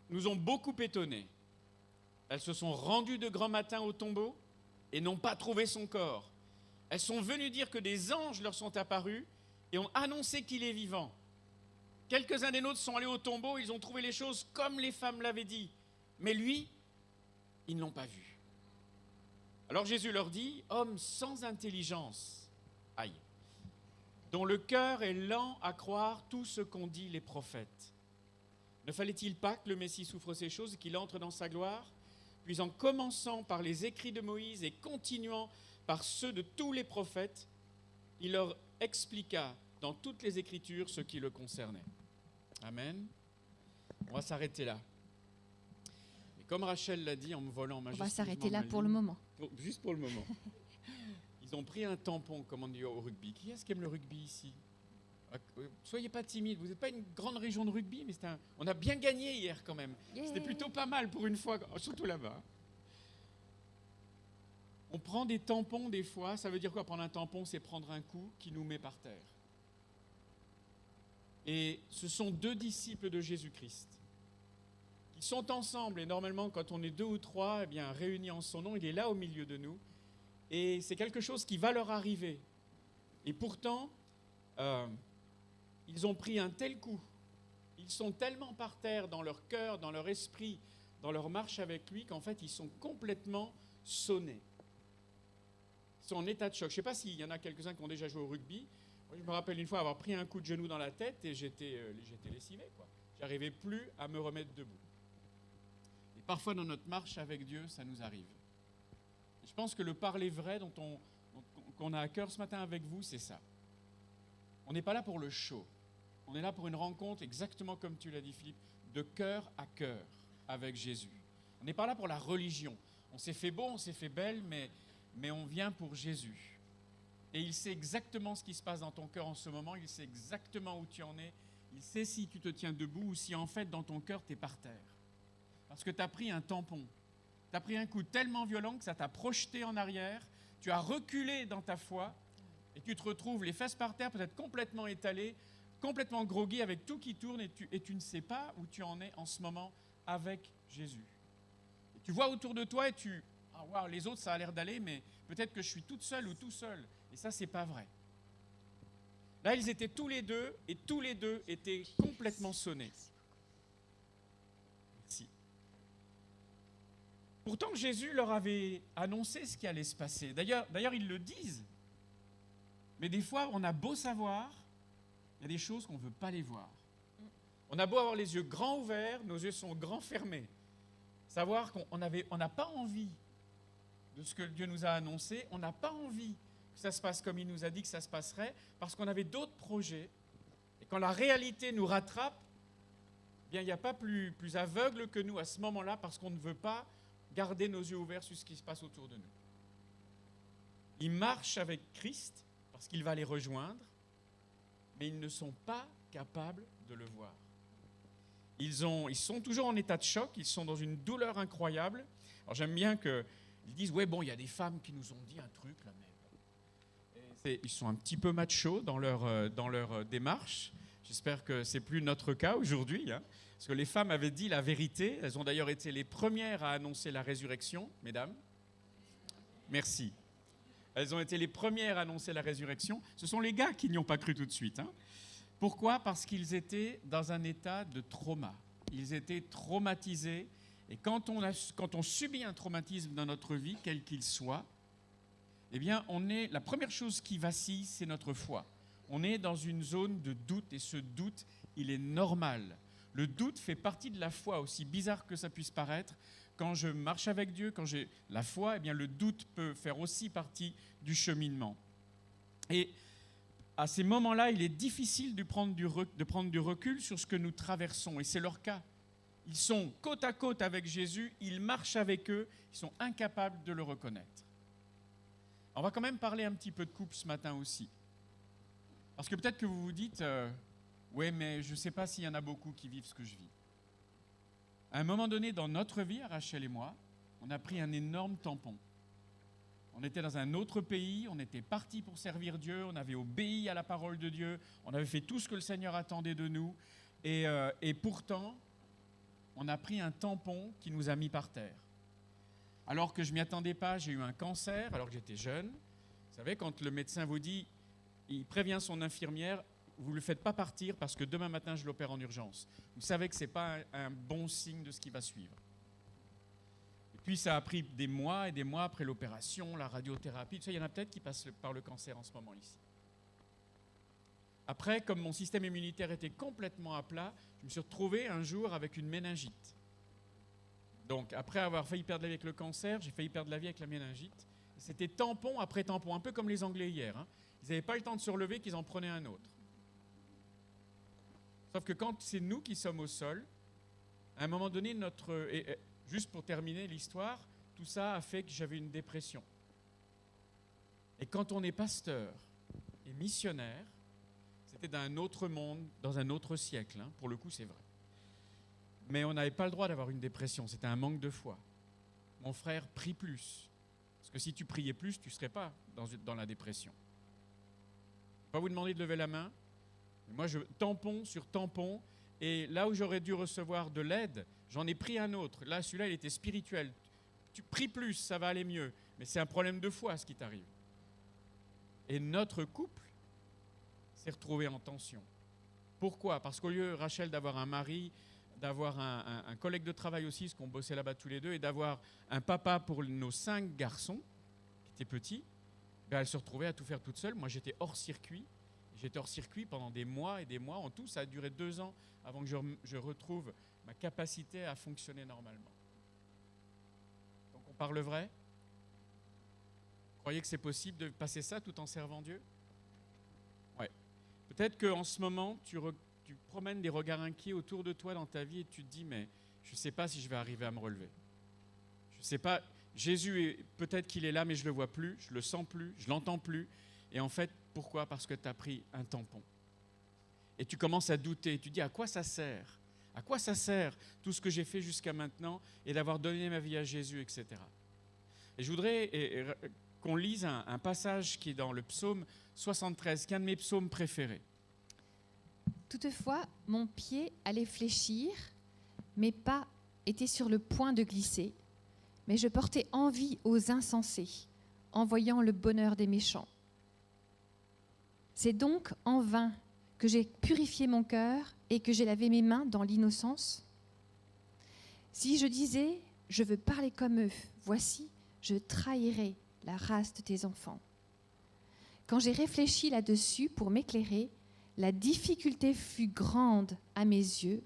nous ont beaucoup étonnés. Elles se sont rendues de grand matin au tombeau et n'ont pas trouvé son corps. Elles sont venues dire que des anges leur sont apparus et ont annoncé qu'il est vivant. Quelques-uns des nôtres sont allés au tombeau, ils ont trouvé les choses comme les femmes l'avaient dit. Mais lui, ils ne l'ont pas vu. Alors Jésus leur dit, « Hommes sans intelligence, aïe, dont le cœur est lent à croire tout ce qu'ont dit les prophètes. Ne fallait-il pas que le Messie souffre ces choses et qu'il entre dans sa gloire ? Puis en commençant par les écrits de Moïse et continuant par ceux de tous les prophètes, il leur expliqua dans toutes les Écritures ce qui le concernait. » Amen. On va s'arrêter là. Et comme Rachel l'a dit en me volant majestueusement, on va s'arrêter là pour le moment. Juste pour le moment. Ils ont pris un tampon, comme on dit au rugby. Qui est-ce qui aime le rugby ici ? Soyez pas timide, vous n'êtes pas une grande région de rugby, mais on a bien gagné hier quand même. Yeah. C'était plutôt pas mal pour une fois, surtout là-bas. On prend des tampons des fois, ça veut dire quoi prendre un tampon? C'est prendre un coup qui nous met par terre. Et ce sont 2 disciples de Jésus-Christ qui sont ensemble, et normalement quand on est 2 ou 3, eh bien, réunis en son nom, il est là au milieu de nous, et c'est quelque chose qui va leur arriver. Et pourtant, ils ont pris un tel coup, ils sont tellement par terre dans leur cœur, dans leur esprit, dans leur marche avec lui qu'en fait, ils sont complètement sonnés. Ils sont en état de choc. Je ne sais pas s'il y en a quelques-uns qui ont déjà joué au rugby. Moi, je me rappelle une fois avoir pris un coup de genou dans la tête et j'étais lessivé, quoi. Je n'arrivais plus à me remettre debout. Et parfois, dans notre marche avec Dieu, ça nous arrive. Et je pense que le parler vrai qu'on a à cœur ce matin avec vous, c'est ça. On n'est pas là pour le show. On est là pour une rencontre, exactement comme tu l'as dit, Philippe, de cœur à cœur avec Jésus. On n'est pas là pour la religion. On s'est fait beau, on s'est fait belle, mais on vient pour Jésus. Et il sait exactement ce qui se passe dans ton cœur en ce moment. Il sait exactement où tu en es. Il sait si tu te tiens debout ou si en fait dans ton cœur tu es par terre. Parce que tu as pris un tampon. Tu as pris un coup tellement violent que ça t'a projeté en arrière. Tu as reculé dans ta foi et tu te retrouves les fesses par terre, peut-être complètement étalées, complètement groggy avec tout qui tourne et tu ne sais pas où tu en es en ce moment avec Jésus. Et tu vois autour de toi et wow, les autres ça a l'air d'aller, mais peut-être que je suis toute seule ou tout seul. Et ça, c'est pas vrai. Là, ils étaient tous les deux et tous les deux étaient complètement sonnés. Merci. Pourtant, Jésus leur avait annoncé ce qui allait se passer. D'ailleurs, ils le disent. Mais des fois, on a beau savoir, il y a des choses qu'on ne veut pas les voir. On a beau avoir les yeux grands ouverts, nos yeux sont grands fermés. Savoir qu'on n'a pas envie de ce que Dieu nous a annoncé, on n'a pas envie que ça se passe comme il nous a dit que ça se passerait, parce qu'on avait d'autres projets. Et quand la réalité nous rattrape, eh bien, il n'y a pas plus aveugle que nous à ce moment-là, parce qu'on ne veut pas garder nos yeux ouverts sur ce qui se passe autour de nous. Ils marchent avec Christ, parce qu'il va les rejoindre, mais ils ne sont pas capables de le voir. Ils sont toujours en état de choc, ils sont dans une douleur incroyable. Alors j'aime bien qu'ils disent, ouais bon, il y a des femmes qui nous ont dit un truc, là, mais ils sont un petit peu machos dans leur démarche. J'espère que ce n'est plus notre cas aujourd'hui, hein, parce que les femmes avaient dit la vérité. Elles ont d'ailleurs été les premières à annoncer la résurrection, mesdames. Merci. Elles ont été les premières à annoncer la résurrection. Ce sont les gars qui n'y ont pas cru tout de suite. Hein. Pourquoi ? Parce qu'ils étaient dans un état de trauma. Ils étaient traumatisés. Et quand on subit un traumatisme dans notre vie, quel qu'il soit, eh bien, la première chose qui vacille, c'est notre foi. On est dans une zone de doute et ce doute, il est normal. Le doute fait partie de la foi, aussi bizarre que ça puisse paraître. Quand je marche avec Dieu, quand j'ai la foi, eh bien, le doute peut faire aussi partie du cheminement. Et à ces moments-là, il est difficile de prendre du recul sur ce que nous traversons. Et c'est leur cas. Ils sont côte à côte avec Jésus, ils marchent avec eux, ils sont incapables de le reconnaître. On va quand même parler un petit peu de couple ce matin aussi. Parce que peut-être que vous vous dites, ouais, mais je ne sais pas s'il y en a beaucoup qui vivent ce que je vis. À un moment donné dans notre vie, Rachel et moi, on a pris un énorme tampon. On était dans un autre pays, on était partis pour servir Dieu, on avait obéi à la parole de Dieu, on avait fait tout ce que le Seigneur attendait de nous. Et pourtant, on a pris un tampon qui nous a mis par terre. Alors que je ne m'y attendais pas, j'ai eu un cancer, alors que j'étais jeune. Vous savez, quand le médecin vous dit, il prévient son infirmière, vous ne le faites pas partir parce que demain matin, je l'opère en urgence. Vous savez que ce n'est pas un bon signe de ce qui va suivre. Et puis, ça a pris des mois et des mois après l'opération, la radiothérapie. Tout ça, il y en a peut-être qui passent par le cancer en ce moment ici. Après, comme mon système immunitaire était complètement à plat, je me suis retrouvé un jour avec une méningite. Donc, après avoir failli perdre la vie avec le cancer, j'ai failli perdre la vie avec la méningite. C'était tampon après tampon, un peu comme les Anglais hier. Hein. Ils n'avaient pas le temps de se relever qu'ils en prenaient un autre. Sauf que quand c'est nous qui sommes au sol, à un moment donné, juste pour terminer l'histoire, tout ça a fait que j'avais une dépression. Et quand on est pasteur et missionnaire, c'était dans un autre monde, dans un autre siècle. Hein. Pour le coup, c'est vrai. Mais on n'avait pas le droit d'avoir une dépression, c'était un manque de foi. Mon frère, prie plus. Parce que si tu priais plus, tu ne serais pas dans la dépression. Je ne vais pas vous demander de lever la main. Moi, je tampon sur tampon. Et là où j'aurais dû recevoir de l'aide, j'en ai pris un autre. Là, celui-là, il était spirituel. Tu pries plus, ça va aller mieux. Mais c'est un problème de foi, ce qui t'arrive. Et notre couple s'est retrouvé en tension. Pourquoi ? Parce qu'au lieu, Rachel, d'avoir un mari d'avoir un collègue de travail aussi, parce qu'on bossait là-bas tous les deux, et d'avoir un papa pour nos 5 garçons, qui étaient petits. Ben, elle se retrouvait à tout faire toute seule. Moi, j'étais hors circuit. J'étais hors circuit pendant des mois et des mois. En tout, ça a duré 2 ans avant que je retrouve ma capacité à fonctionner normalement. Donc, on parle vrai. Vous croyez que c'est possible de passer ça tout en servant Dieu? Ouais. Peut-être qu'en ce moment, tu promènes des regards inquiets autour de toi dans ta vie et tu te dis, mais je ne sais pas si je vais arriver à me relever. Je ne sais pas, Jésus, peut-être qu'il est là, mais je ne le vois plus, je ne le sens plus, je ne l'entends plus. Et en fait, pourquoi? Parce que tu as pris un tampon. Et tu commences à douter, tu dis, à quoi ça sert? À quoi ça sert tout ce que j'ai fait jusqu'à maintenant et d'avoir donné ma vie à Jésus, etc. Et je voudrais qu'on lise un passage qui est dans le psaume 73, qui est un de mes psaumes préférés. Toutefois, mon pied allait fléchir, mes pas étaient sur le point de glisser, mais je portais envie aux insensés, en voyant le bonheur des méchants. C'est donc en vain que j'ai purifié mon cœur et que j'ai lavé mes mains dans l'innocence. Si je disais, je veux parler comme eux, voici, je trahirai la race de tes enfants. Quand j'ai réfléchi là-dessus pour m'éclairer, la difficulté fut grande à mes yeux,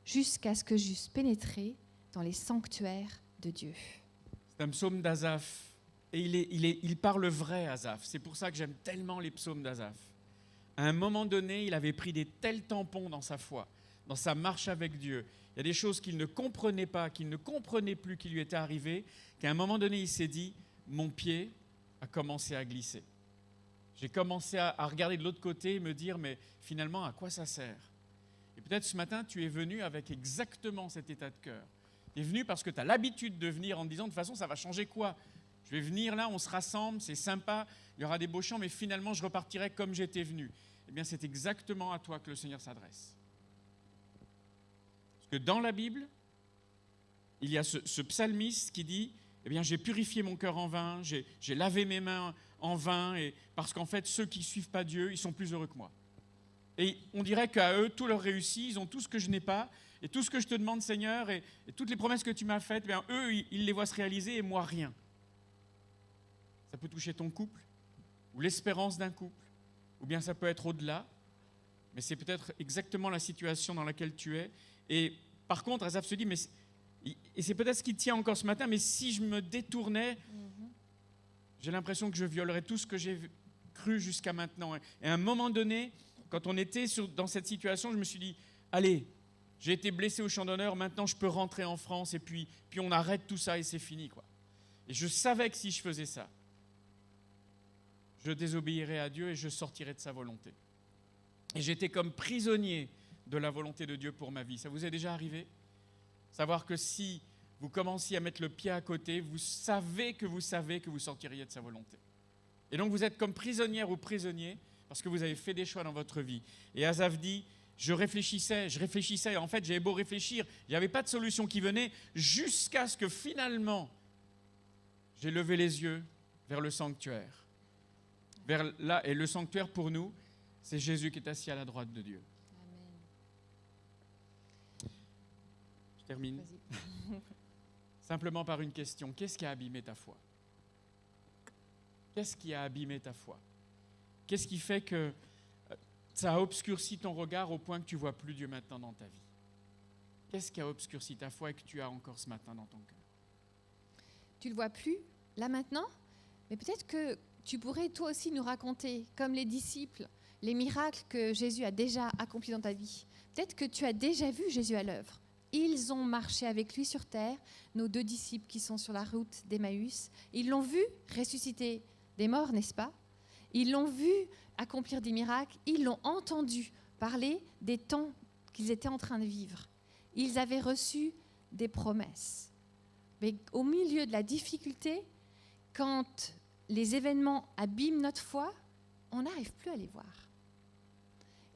jusqu'à ce que j'eusse pénétré dans les sanctuaires de Dieu. C'est un psaume d'Asaph. Et il parle vrai, Asaph. C'est pour ça que j'aime tellement les psaumes d'Asaph. À un moment donné, il avait pris des tels tampons dans sa foi, dans sa marche avec Dieu. Il y a des choses qu'il ne comprenait pas, qu'il ne comprenait plus qui lui étaient arrivées, qu'à un moment donné, il s'est dit, mon pied a commencé à glisser. J'ai commencé à regarder de l'autre côté et me dire, mais finalement, à quoi ça sert? Et peut-être ce matin, tu es venu avec exactement cet état de cœur. Tu es venu parce que tu as l'habitude de venir en te disant, de toute façon, ça va changer quoi? Je vais venir là, on se rassemble, c'est sympa, il y aura des beaux chants, mais finalement, je repartirai comme j'étais venu. Eh bien, c'est exactement à toi que le Seigneur s'adresse. Parce que dans la Bible, il y a ce psalmiste qui dit, eh bien, j'ai purifié mon cœur en vain, j'ai lavé mes mains en vain, et parce qu'en fait, ceux qui ne suivent pas Dieu, ils sont plus heureux que moi. Et on dirait qu'à eux, tout leur réussit, ils ont tout ce que je n'ai pas, et tout ce que je te demande, Seigneur, et toutes les promesses que tu m'as faites, bien, eux, ils les voient se réaliser, et moi, rien. Ça peut toucher ton couple, ou l'espérance d'un couple, ou bien ça peut être au-delà, mais c'est peut-être exactement la situation dans laquelle tu es. Et par contre, Asaph se dit, mais et c'est peut-être ce qui tient encore ce matin, mais si je me détournais, j'ai l'impression que je violerais tout ce que j'ai cru jusqu'à maintenant. Et à un moment donné, quand on était dans cette situation, je me suis dit, allez, j'ai été blessé au champ d'honneur, maintenant je peux rentrer en France et puis on arrête tout ça et c'est fini, quoi. Et je savais que si je faisais ça, je désobéirais à Dieu et je sortirais de sa volonté. Et j'étais comme prisonnier de la volonté de Dieu pour ma vie. Ça vous est déjà arrivé? Savoir que si vous commenciez à mettre le pied à côté, vous savez que vous sortiriez de sa volonté. Et donc vous êtes comme prisonnière ou prisonnier parce que vous avez fait des choix dans votre vie. Et Asaph dit, je réfléchissais, et en fait j'avais beau réfléchir, il n'y avait pas de solution qui venait jusqu'à ce que finalement j'ai levé les yeux vers le sanctuaire. Vers là, et le sanctuaire pour nous, c'est Jésus qui est assis à la droite de Dieu. Amen. Je termine. Simplement par une question. Qu'est-ce qui a abîmé ta foi? Qu'est-ce qui a abîmé ta foi? Qu'est-ce qui fait que ça a obscurci ton regard au point que tu ne vois plus Dieu maintenant dans ta vie? Qu'est-ce qui a obscurci ta foi et que tu as encore ce matin dans ton cœur? Tu ne le vois plus, là maintenant? Mais peut-être que tu pourrais toi aussi nous raconter, comme les disciples, les miracles que Jésus a déjà accomplis dans ta vie. Peut-être que tu as déjà vu Jésus à l'œuvre. Ils ont marché avec lui sur terre, nos 2 disciples qui sont sur la route d'Emmaüs. Ils l'ont vu ressusciter des morts, n'est-ce pas? Ils l'ont vu accomplir des miracles. Ils l'ont entendu parler des temps qu'ils étaient en train de vivre. Ils avaient reçu des promesses. Mais au milieu de la difficulté, quand les événements abîment notre foi, on n'arrive plus à les voir.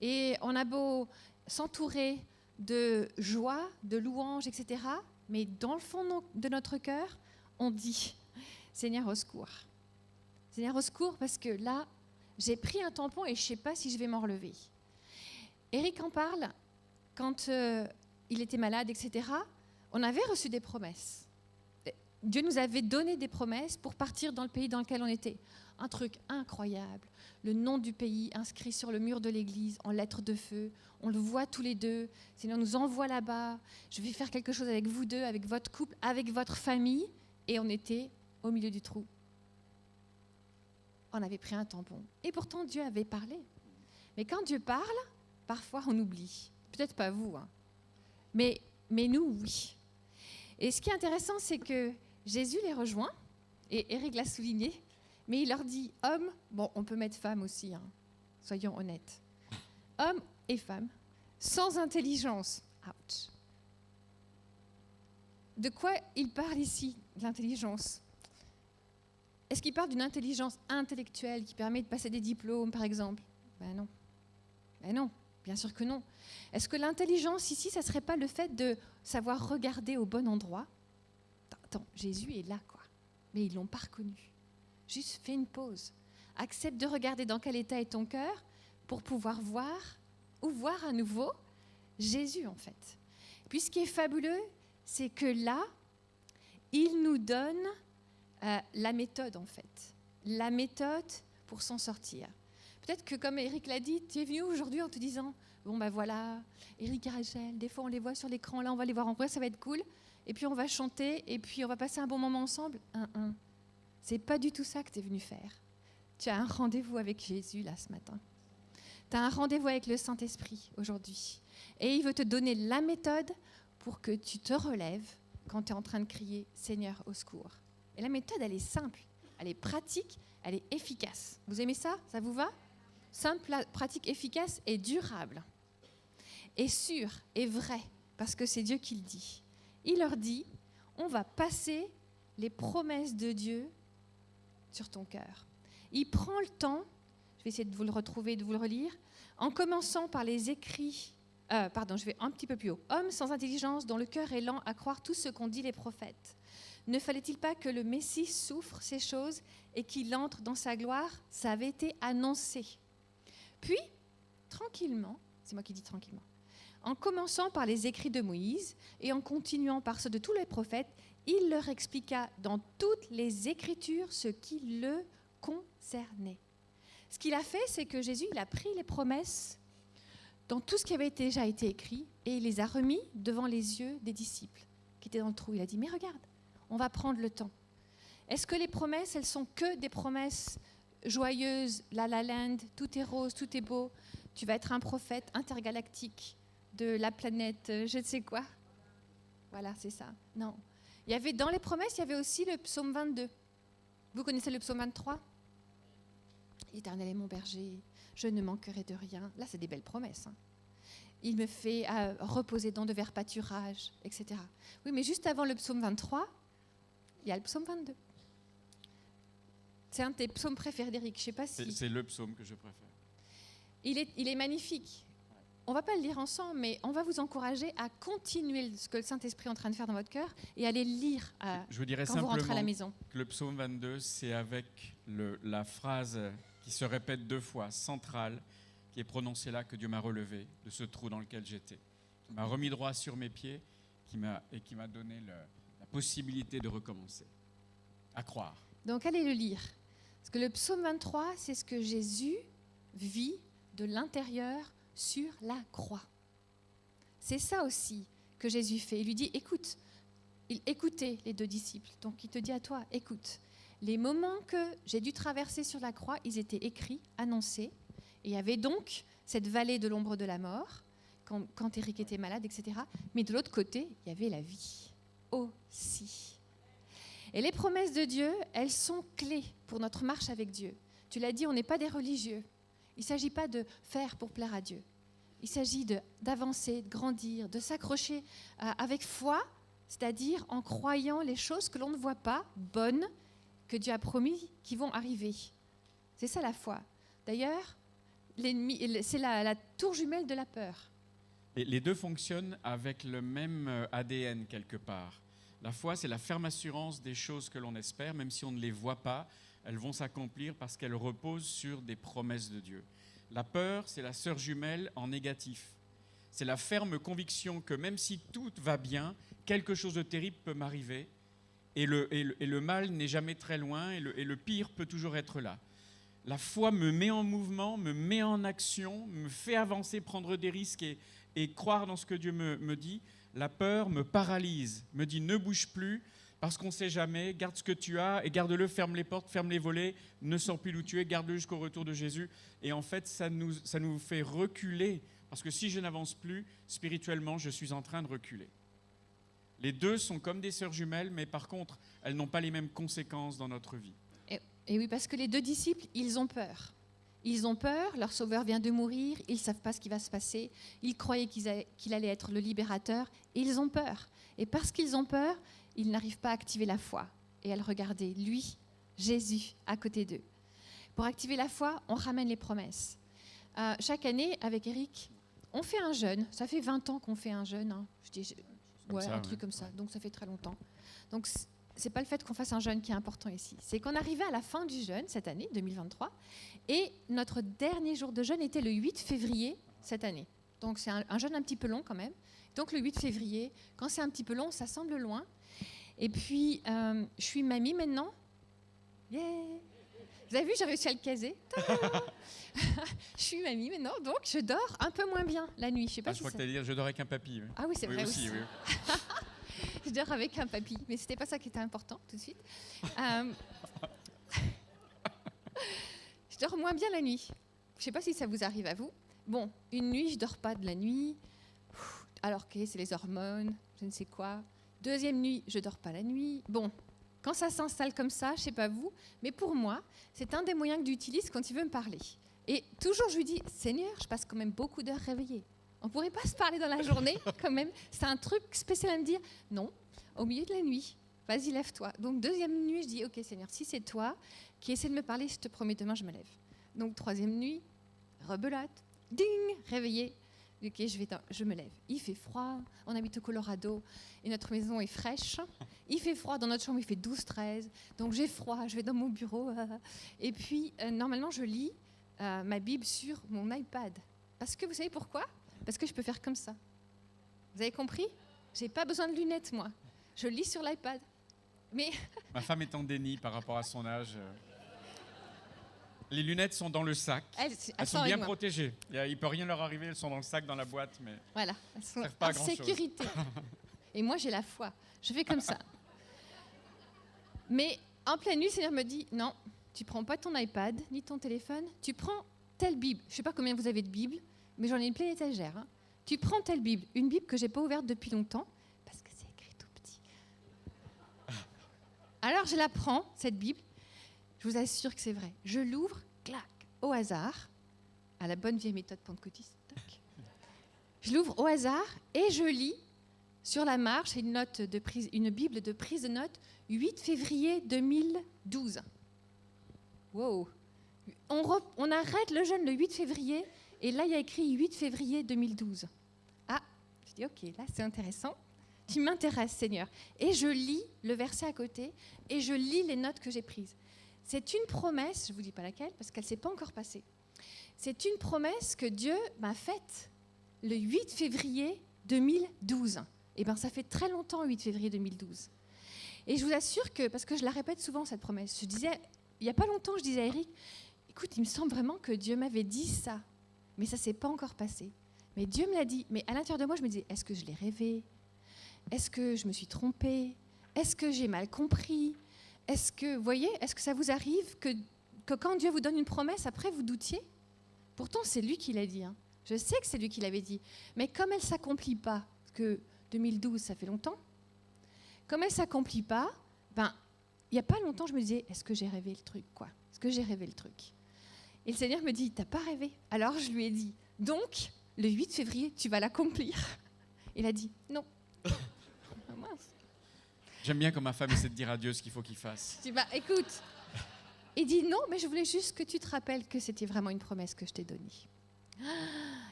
Et on a beau s'entourer de joie, de louanges, etc. Mais dans le fond de notre cœur, on dit « Seigneur, au secours. Seigneur, au secours, parce que là, j'ai pris un tampon et je ne sais pas si je vais m'en relever. » Éric en parle quand il était malade, etc., on avait reçu des promesses. Dieu nous avait donné des promesses pour partir dans le pays dans lequel on était. Un truc incroyable. Le nom du pays inscrit sur le mur de l'église en lettres de feu. On le voit tous les deux. Seigneur nous envoie là-bas. Je vais faire quelque chose avec vous deux, avec votre couple, avec votre famille. Et on était au milieu du trou. On avait pris un tampon. Et pourtant, Dieu avait parlé. Mais quand Dieu parle, parfois on oublie. Peut-être pas vous, hein. Mais nous, oui. Et ce qui est intéressant, c'est que Jésus les rejoint, et Eric l'a souligné, mais il leur dit « Hommes », bon, on peut mettre « femmes » aussi, hein, soyons honnêtes. « Hommes et femmes, sans intelligence. » Ouch. De quoi il parle ici, de l'intelligence? Est-ce qu'il parle d'une intelligence intellectuelle qui permet de passer des diplômes, par exemple? Ben non. Ben non, bien sûr que non. Est-ce que l'intelligence ici, ça ne serait pas le fait de savoir regarder au bon endroit? Attends, Jésus est là, quoi. Mais ils ne l'ont pas reconnu. Juste fais une pause. Accepte de regarder dans quel état est ton cœur pour pouvoir voir à nouveau Jésus, en fait. Puis ce qui est fabuleux, c'est que là, il nous donne la méthode, en fait. La méthode pour s'en sortir. Peut-être que, comme Eric l'a dit, tu es venu aujourd'hui en te disant « Bon, ben voilà, Eric et Rachel, des fois on les voit sur l'écran, là on va les voir en vrai, ça va être cool. Et puis on va chanter, et puis on va passer un bon moment ensemble. » C'est pas du tout ça que tu es venu faire. Tu as un rendez-vous avec Jésus, là, ce matin. Tu as un rendez-vous avec le Saint-Esprit, aujourd'hui. Et il veut te donner la méthode pour que tu te relèves quand tu es en train de crier « Seigneur, au secours ». Et la méthode, elle est simple, elle est pratique, elle est efficace. Vous aimez ça? Ça vous va? Simple, pratique, efficace et durable. Et sûr et vrai, parce que c'est Dieu qui le dit. Il leur dit, on va passer les promesses de Dieu sur ton cœur. Il prend le temps, je vais essayer de vous le retrouver, de vous le relire, en commençant par les écrits, je vais un petit peu plus haut. Homme sans intelligence, dont le cœur est lent à croire tout ce qu'ont dit les prophètes. Ne fallait-il pas que le Messie souffre ces choses et qu'il entre dans sa gloire? Ça avait été annoncé. Puis, tranquillement, c'est moi qui dis tranquillement, en commençant par les écrits de Moïse et en continuant par ceux de tous les prophètes, il leur expliqua dans toutes les Écritures ce qui le concernait. Ce qu'il a fait, c'est que Jésus, il a pris les promesses dans tout ce qui avait déjà été écrit et il les a remis devant les yeux des disciples qui étaient dans le trou. Il a dit, mais regarde, on va prendre le temps. Est-ce que les promesses, elles sont que des promesses joyeuses, la la land, tout est rose, tout est beau, tu vas être un prophète intergalactique de la planète, je ne sais quoi? Voilà, c'est ça. Non. Il y avait, dans les promesses, il y avait aussi le psaume 22. Vous connaissez le psaume 23? L'Éternel est mon berger, je ne manquerai de rien. Là, c'est des belles promesses, hein. Il me fait reposer dans de verts pâturages, etc. Oui, mais juste avant le psaume 23, il y a le psaume 22. C'est un de tes psaumes préférés d'Éric. Je sais pas si... C'est le psaume que je préfère. Il est magnifique. On ne va pas le lire ensemble, mais on va vous encourager à continuer ce que le Saint-Esprit est en train de faire dans votre cœur et à les lire je vous dirais quand vous rentrez à la maison. Que le psaume 22, c'est avec la phrase qui se répète 2 fois, centrale, qui est prononcée là, que Dieu m'a relevé de ce trou dans lequel j'étais, qui m'a remis droit sur mes pieds qui m'a donné la possibilité de recommencer, à croire. Donc allez le lire. Parce que le psaume 23, c'est ce que Jésus vit de l'intérieur sur la croix. C'est ça aussi que Jésus fait. Il lui dit, écoute, il écoutait les 2 disciples. Donc il te dit à toi, écoute, les moments que j'ai dû traverser sur la croix, ils étaient écrits, annoncés. Et il y avait donc cette vallée de l'ombre de la mort, quand Éric était malade, etc. Mais de l'autre côté, il y avait la vie aussi. Et les promesses de Dieu, elles sont clés pour notre marche avec Dieu. Tu l'as dit, on n'est pas des religieux. Il ne s'agit pas de faire pour plaire à Dieu. Il s'agit d'avancer, de grandir, de s'accrocher avec foi, c'est-à-dire en croyant les choses que l'on ne voit pas, bonnes, que Dieu a promis, qui vont arriver. C'est ça la foi. D'ailleurs, l'ennemi, c'est la tour jumelle de la peur. Et les 2 fonctionnent avec le même ADN quelque part. La foi, c'est la ferme assurance des choses que l'on espère, même si on ne les voit pas, elles vont s'accomplir parce qu'elles reposent sur des promesses de Dieu. La peur, c'est la sœur jumelle en négatif. C'est la ferme conviction que même si tout va bien, quelque chose de terrible peut m'arriver et le mal n'est jamais très loin et le pire peut toujours être là. La foi me met en mouvement, me met en action, me fait avancer, prendre des risques et croire dans ce que Dieu me dit. La peur me paralyse, me dit ne bouge plus parce qu'on ne sait jamais, garde ce que tu as et garde-le, ferme les portes, ferme les volets, ne sors plus d'où tu es, garde-le jusqu'au retour de Jésus. Et en fait, ça nous fait reculer parce que si je n'avance plus, spirituellement, je suis en train de reculer. Les deux sont comme des sœurs jumelles, mais par contre, elles n'ont pas les mêmes conséquences dans notre vie. Et oui, parce que les deux disciples, ils ont peur. Ils ont peur, leur sauveur vient de mourir, ils ne savent pas ce qui va se passer, ils croyaient qu'il allait être le libérateur, et ils ont peur. Et parce qu'ils ont peur, ils n'arrivent pas à activer la foi et à le regarder, lui, Jésus, à côté d'eux. Pour activer la foi, on ramène les promesses. Chaque année, avec Eric, on fait un jeûne. Ça fait 20 ans qu'on fait un jeûne. Hein. Un truc comme ça. Donc ça fait très longtemps. Donc c'est pas le fait qu'on fasse un jeûne qui est important ici. C'est qu'on arrivait à la fin du jeûne cette année, 2023, et notre dernier jour de jeûne était le 8 février cette année. Donc c'est un jeûne un petit peu long quand même. Donc le 8 février, quand c'est un petit peu long, ça semble loin. Et puis, je suis mamie maintenant. Yeah. Vous avez vu, j'ai réussi à le caser. Je suis mamie maintenant, donc je dors un peu moins bien la nuit. Je crois que tu allais dire je dors avec un papy. Oui. Ah oui, c'est vrai aussi. Oui. Je dors avec un papy, mais c'était pas ça qui était important tout de suite. Je dors moins bien la nuit. Je sais pas si ça vous arrive à vous. Bon, une nuit, je dors pas de la nuit. Alors que c'est les hormones, je ne sais quoi. Deuxième nuit, je dors pas la nuit. Bon, quand ça s'installe comme ça, je sais pas vous, mais pour moi, c'est un des moyens que Dieu utilise quand il veut me parler. Et toujours, je lui dis, Seigneur, je passe quand même beaucoup d'heures réveillée. On pourrait pas se parler dans la journée, quand même. C'est un truc spécial à me dire. Non, au milieu de la nuit, vas-y, lève-toi. Donc, deuxième nuit, je dis, ok, Seigneur, si c'est toi qui essaie de me parler, je te promets, demain, je me lève. Donc, troisième nuit, rebelote, ding, réveillée. Ok, je me lève. Il fait froid, on habite au Colorado et notre maison est fraîche. Il fait froid, dans notre chambre il fait 12-13, donc j'ai froid, je vais dans mon bureau. Et puis, normalement, je lis ma Bible sur mon iPad. Parce que vous savez pourquoi ? Parce que je peux faire comme ça. Vous avez compris ? Je n'ai pas besoin de lunettes, moi. Je lis sur l'iPad. Mais ma femme est en déni par rapport à son âge. Les lunettes sont dans le sac. Elles sont bien protégées. Il ne peut rien leur arriver, elles sont dans le sac, dans la boîte. Mais voilà, elles sont pas en sécurité. Et moi, j'ai la foi. Je fais comme ça. Mais en pleine nuit, le Seigneur me dit, non, tu ne prends pas ton iPad, ni ton téléphone, tu prends telle Bible. Je ne sais pas combien vous avez de Bibles, mais j'en ai une pleine étagère. Hein. Tu prends telle Bible, une Bible que je n'ai pas ouverte depuis longtemps, parce que c'est écrit tout petit. Alors, je la prends, cette Bible. Je vous assure que c'est vrai. Je l'ouvre, clac, au hasard, à la bonne vieille méthode pentecôtiste. Je l'ouvre au hasard et je lis sur la marge une Bible de prise de notes, 8 février 2012. Wow. On arrête le jeûne le 8 février et là, il y a écrit 8 février 2012. Ah, je dis ok, là, c'est intéressant. Tu m'intéresses, Seigneur. Et je lis le verset à côté et je lis les notes que j'ai prises. C'est une promesse, je ne vous dis pas laquelle, parce qu'elle ne s'est pas encore passée. C'est une promesse que Dieu m'a faite le 8 février 2012. Et bien, ça fait très longtemps, 8 février 2012. Et je vous assure que, parce que je la répète souvent, cette promesse, je disais, il n'y a pas longtemps, je disais à Eric, écoute, il me semble vraiment que Dieu m'avait dit ça, mais ça ne s'est pas encore passé. Mais Dieu me l'a dit. Mais à l'intérieur de moi, je me disais, est-ce que je l'ai rêvé ? Est-ce que je me suis trompée ? Est-ce que j'ai mal compris ? Est-ce que, vous voyez, est-ce que ça vous arrive que quand Dieu vous donne une promesse, après vous doutiez ? Pourtant, c'est lui qui l'a dit. Hein. Je sais que c'est lui qui l'avait dit. Mais comme elle ne s'accomplit pas, parce que 2012, ça fait longtemps, comme elle ne s'accomplit pas, ben, il n'y a pas longtemps, je me disais, est-ce que j'ai rêvé le truc, quoi ? Est-ce que j'ai rêvé le truc ? Et le Seigneur me dit, t'as pas rêvé ? Alors je lui ai dit, donc, le 8 février, tu vas l'accomplir. Il a dit, non. Oh, mince. J'aime bien quand ma femme essaie de dire à Dieu ce qu'il faut qu'il fasse. Je dis, bah écoute, il dit non, mais je voulais juste que tu te rappelles que c'était vraiment une promesse que je t'ai donnée.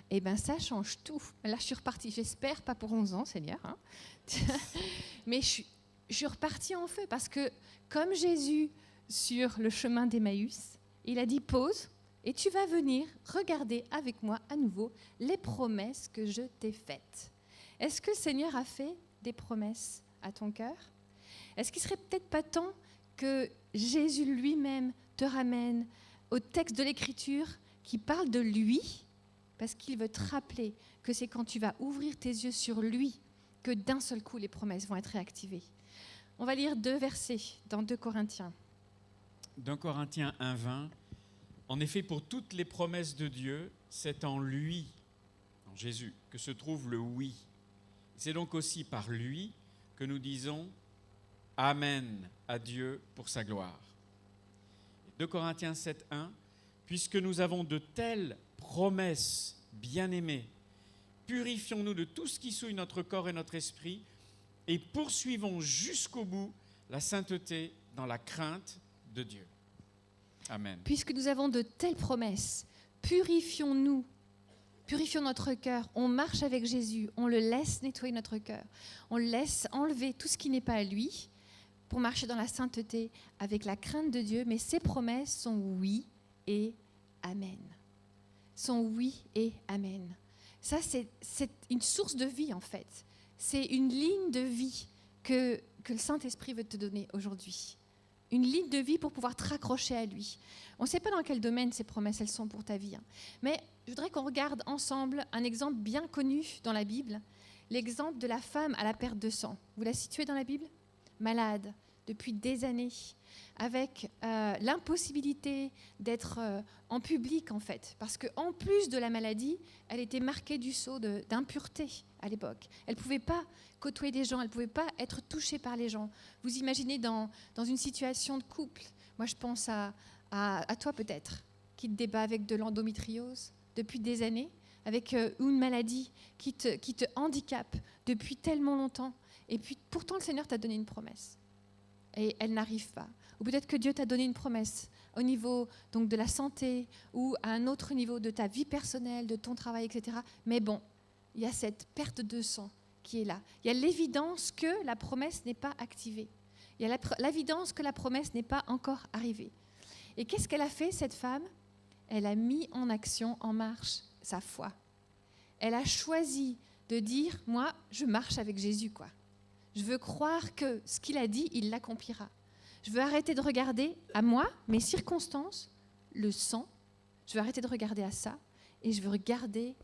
Eh bien, ça change tout. Là, je suis repartie, j'espère, pas pour 11 ans, Seigneur. Hein. Mais je suis repartie en feu parce que, comme Jésus sur le chemin d'Emmaüs, il a dit pause et tu vas venir regarder avec moi à nouveau les promesses que je t'ai faites. Est-ce que le Seigneur a fait des promesses à ton cœur? Est-ce qu'il ne serait peut-être pas temps que Jésus lui-même te ramène au texte de l'Écriture qui parle de lui, parce qu'il veut te rappeler que c'est quand tu vas ouvrir tes yeux sur lui que d'un seul coup les promesses vont être réactivées. On va lire 2 versets dans 2 Corinthiens. 2 Corinthiens 1,20. En effet, pour toutes les promesses de Dieu, c'est en lui, en Jésus, que se trouve le oui. C'est donc aussi par lui que nous disons Amen à Dieu pour sa gloire. 2 Corinthiens 7,1. Puisque nous avons de telles promesses, bien-aimés, purifions-nous de tout ce qui souille notre corps et notre esprit et poursuivons jusqu'au bout la sainteté dans la crainte de Dieu. Amen. Puisque nous avons de telles promesses, purifions-nous, purifions notre cœur, on marche avec Jésus, on le laisse nettoyer notre cœur, on le laisse enlever tout ce qui n'est pas à lui pour marcher dans la sainteté avec la crainte de Dieu, mais ces promesses sont oui et amen. Sont oui et amen. Ça, c'est une source de vie en fait. C'est une ligne de vie que le Saint-Esprit veut te donner aujourd'hui. Une ligne de vie pour pouvoir te raccrocher à lui. On ne sait pas dans quel domaine ces promesses elles sont pour ta vie. Mais je voudrais qu'on regarde ensemble un exemple bien connu dans la Bible, l'exemple de la femme à la perte de sang. Vous la situez dans la Bible? Malade depuis des années, avec l'impossibilité d'être en public en fait, parce qu'en plus de la maladie, elle était marquée du sceau d'impureté à l'époque. Elle ne pouvait pas côtoyer des gens, elle ne pouvait pas être touchée par les gens. Vous imaginez dans une situation de couple, moi je pense à toi peut-être, qui te débat avec de l'endométriose depuis des années, avec une maladie qui te handicape depuis tellement longtemps, et puis pourtant le Seigneur t'a donné une promesse. Et elle n'arrive pas. Ou peut-être que Dieu t'a donné une promesse au niveau donc, de la santé ou à un autre niveau de ta vie personnelle, de ton travail, etc. Mais bon, il y a cette perte de sang qui est là. Il y a l'évidence que la promesse n'est pas activée. Il y a l'évidence que la promesse n'est pas encore arrivée. Et qu'est-ce qu'elle a fait, cette femme? Elle a mis en action, en marche, sa foi. Elle a choisi de dire, moi, je marche avec Jésus, quoi. Je veux croire que ce qu'il a dit, il l'accomplira. Je veux arrêter de regarder à moi, mes circonstances, le sang. Je veux arrêter de regarder à ça et je veux regarder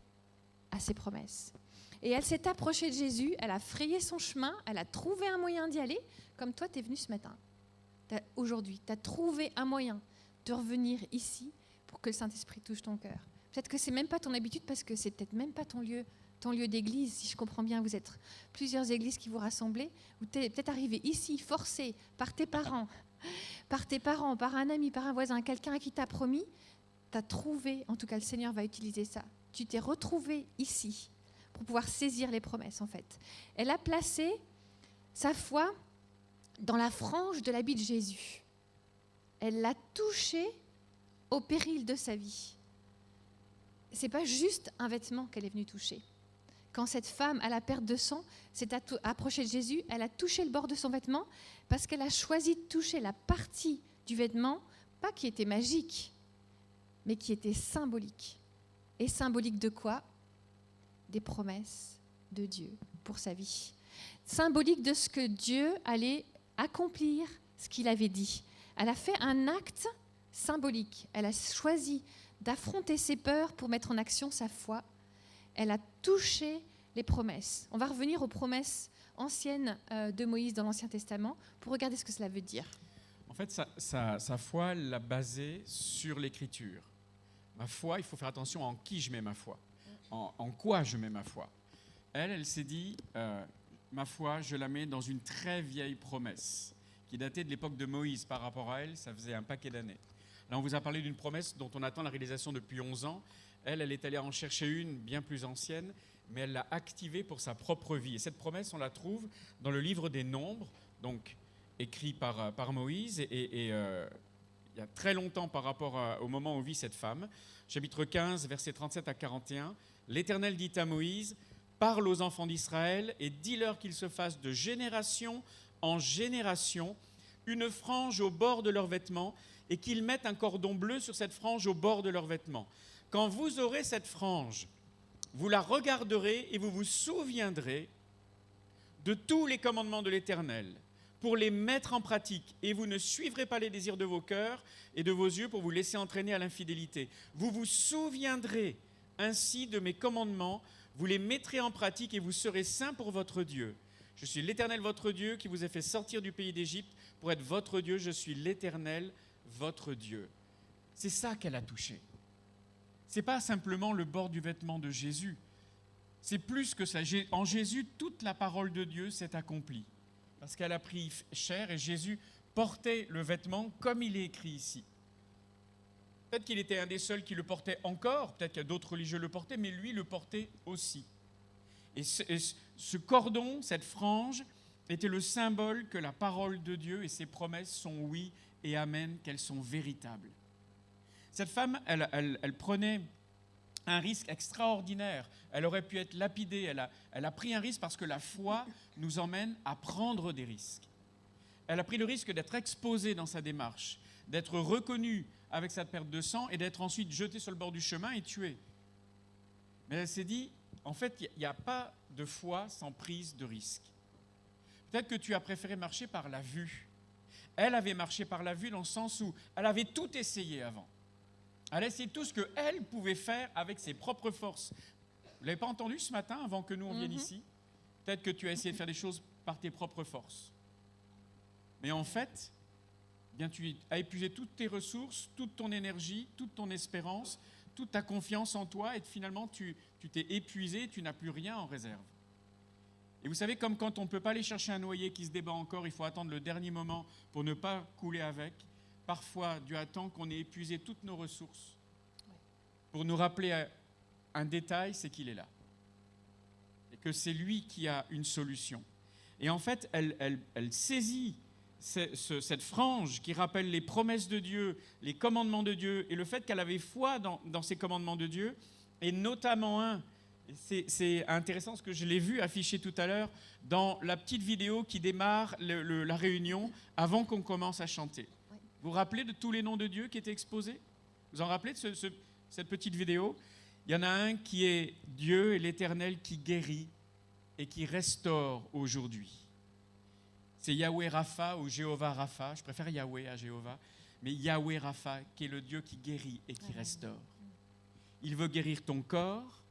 à ses promesses. Et elle s'est approchée de Jésus, elle a frayé son chemin, elle a trouvé un moyen d'y aller, comme toi, tu es venu ce matin. Aujourd'hui, tu as trouvé un moyen de revenir ici pour que le Saint-Esprit touche ton cœur. Peut-être que ce n'est même pas ton habitude parce que c'est peut-être même pas ton lieu d'église, si je comprends bien, vous êtes plusieurs églises qui vous rassemblent, ou tu es peut-être arrivé ici, forcé par tes parents, par un ami, par un voisin, quelqu'un à qui t'a promis, tu as trouvé, en tout cas le Seigneur va utiliser ça, tu t'es retrouvé ici pour pouvoir saisir les promesses en fait. Elle a placé sa foi dans la frange de l'habit de Jésus. Elle l'a touché au péril de sa vie. C'est pas juste un vêtement qu'elle est venue toucher. Quand cette femme, à la perte de sang, s'est approchée de Jésus, elle a touché le bord de son vêtement parce qu'elle a choisi de toucher la partie du vêtement, pas qui était magique, mais qui était symbolique. Et symbolique de quoi? Des promesses de Dieu pour sa vie. Symbolique de ce que Dieu allait accomplir, ce qu'il avait dit. Elle a fait un acte symbolique. Elle a choisi d'affronter ses peurs pour mettre en action sa foi. Elle a touché les promesses. On va revenir aux promesses anciennes de Moïse dans l'Ancien Testament pour regarder ce que cela veut dire. En fait, sa foi l'a basée sur l'Écriture. Ma foi, il faut faire attention en qui je mets ma foi, en quoi je mets ma foi. Elle s'est dit, ma foi, je la mets dans une très vieille promesse qui datait de l'époque de Moïse. Par rapport à elle, ça faisait un paquet d'années. Là, on vous a parlé d'une promesse dont on attend la réalisation depuis 11 ans. Elle est allée en chercher une bien plus ancienne, mais elle l'a activée pour sa propre vie. Et cette promesse, on la trouve dans le livre des Nombres, donc écrit par Moïse, et il y a très longtemps par rapport au moment où vit cette femme. Chapitre 15, versets 37 à 41. L'Éternel dit à Moïse, « Parle aux enfants d'Israël et dis-leur qu'ils se fassent de génération en génération une frange au bord de leurs vêtements et qu'ils mettent un cordon bleu sur cette frange au bord de leurs vêtements. Quand vous aurez cette frange, vous la regarderez et vous vous souviendrez de tous les commandements de l'Éternel pour les mettre en pratique, et vous ne suivrez pas les désirs de vos cœurs et de vos yeux pour vous laisser entraîner à l'infidélité. Vous vous souviendrez ainsi de mes commandements, vous les mettrez en pratique et vous serez saints pour votre Dieu. Je suis l'Éternel votre Dieu qui vous ai fait sortir du pays d'Égypte pour être votre Dieu. Je suis l'Éternel votre Dieu. C'est ça qu'elle a touché. Ce n'est pas simplement le bord du vêtement de Jésus. C'est plus que ça. En Jésus, toute la parole de Dieu s'est accomplie. Parce qu'elle a pris chair et Jésus portait le vêtement comme il est écrit ici. Peut-être qu'il était un des seuls qui le portait encore, peut-être qu'il y a d'autres religieux le portaient, mais lui le portait aussi. Et ce cordon, cette frange, était le symbole que la parole de Dieu et ses promesses sont oui et amen, qu'elles sont véritables. Cette femme, elle prenait un risque extraordinaire. Elle aurait pu être lapidée. Elle a pris un risque parce que la foi nous emmène à prendre des risques. Elle a pris le risque d'être exposée dans sa démarche, d'être reconnue avec sa perte de sang et d'être ensuite jetée sur le bord du chemin et tuée. Mais elle s'est dit, en fait, il n'y a pas de foi sans prise de risque. Peut-être que tu as préféré marcher par la vue. Elle avait marché par la vue dans le sens où elle avait tout essayé avant. Elle a essayé tout ce qu'elle pouvait faire avec ses propres forces. Vous ne l'avez pas entendu ce matin avant que nous on vienne ici? Peut-être que tu as essayé de faire des choses par tes propres forces. Mais en fait, bien, tu as épuisé toutes tes ressources, toute ton énergie, toute ton espérance, toute ta confiance en toi, et finalement tu t'es épuisé, tu n'as plus rien en réserve. Et vous savez, comme quand on ne peut pas aller chercher un noyé qui se débat encore, il faut attendre le dernier moment pour ne pas couler avec. Parfois, Dieu attend qu'on ait épuisé toutes nos ressources pour nous rappeler un détail, c'est qu'il est là. Et que c'est lui qui a une solution. Et en fait, elle saisit cette frange qui rappelle les promesses de Dieu, les commandements de Dieu, et le fait qu'elle avait foi dans ces commandements de Dieu, et notamment un, c'est intéressant parce que je l'ai vu affiché tout à l'heure dans la petite vidéo qui démarre la réunion avant qu'on commence à chanter. Vous vous rappelez de tous les noms de Dieu qui étaient exposés? Vous en rappelez de cette petite vidéo? Il y en a un qui est Dieu et l'Éternel qui guérit et qui restaure aujourd'hui. C'est Yahweh Rapha ou Jéhovah Rapha. Je préfère Yahweh à Jéhovah. Mais Yahweh Rapha qui est le Dieu qui guérit et qui restaure. Il veut guérir ton corps,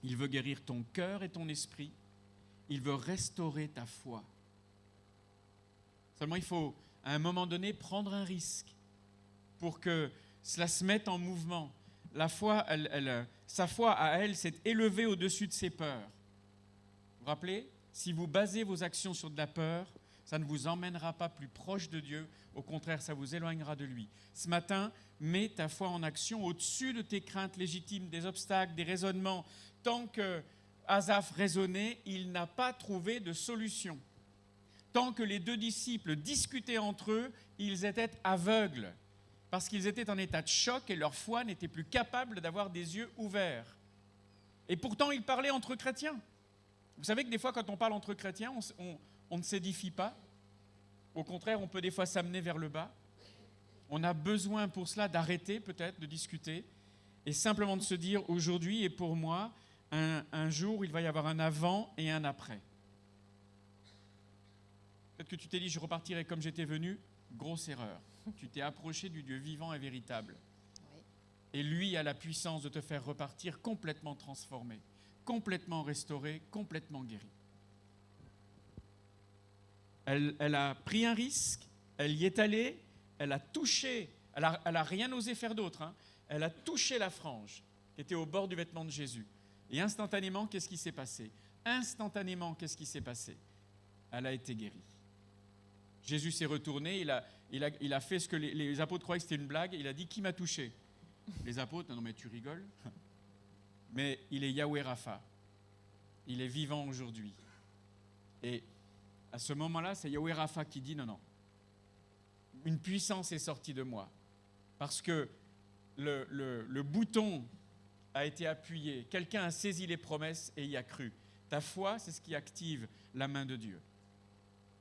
il veut guérir ton cœur et ton esprit. Il veut restaurer ta foi. Seulement il faut à un moment donné, prendre un risque pour que cela se mette en mouvement. La foi, sa foi à elle s'est élevée au-dessus de ses peurs. Vous vous rappelez? Si vous basez vos actions sur de la peur, ça ne vous emmènera pas plus proche de Dieu. Au contraire, ça vous éloignera de lui. Ce matin, mets ta foi en action au-dessus de tes craintes légitimes, des obstacles, des raisonnements. Tant que Asaph raisonnait, il n'a pas trouvé de solution. Tant que les deux disciples discutaient entre eux, ils étaient aveugles, parce qu'ils étaient en état de choc et leur foi n'était plus capable d'avoir des yeux ouverts. Et pourtant, ils parlaient entre chrétiens. Vous savez que des fois, quand on parle entre chrétiens, on ne s'édifie pas. Au contraire, on peut des fois s'amener vers le bas. On a besoin pour cela d'arrêter peut-être de discuter et simplement de se dire, aujourd'hui et pour moi, un jour, il va y avoir un avant et un après. Peut-être que tu t'es dit, je repartirai comme j'étais venu. Grosse erreur. Tu t'es approché du Dieu vivant et véritable. Oui. Et lui a la puissance de te faire repartir complètement transformé, complètement restauré, complètement guéri. Elle a pris un risque, elle y est allée, elle a touché, elle a rien osé faire d'autre. Hein. Elle a touché la frange qui était au bord du vêtement de Jésus. Et instantanément, qu'est-ce qui s'est passé? Instantanément, qu'est-ce qui s'est passé? Elle a été guérie. Jésus s'est retourné, il a fait ce que les apôtres croyaient que c'était une blague, il a dit « Qui m'a touché ?» Les apôtres « Non mais tu rigoles ?» Mais il est Yahweh Rapha, il est vivant aujourd'hui. Et à ce moment-là, c'est Yahweh Rapha qui dit « Non, une puissance est sortie de moi, parce que le bouton a été appuyé, quelqu'un a saisi les promesses et y a cru. Ta foi, c'est ce qui active la main de Dieu. »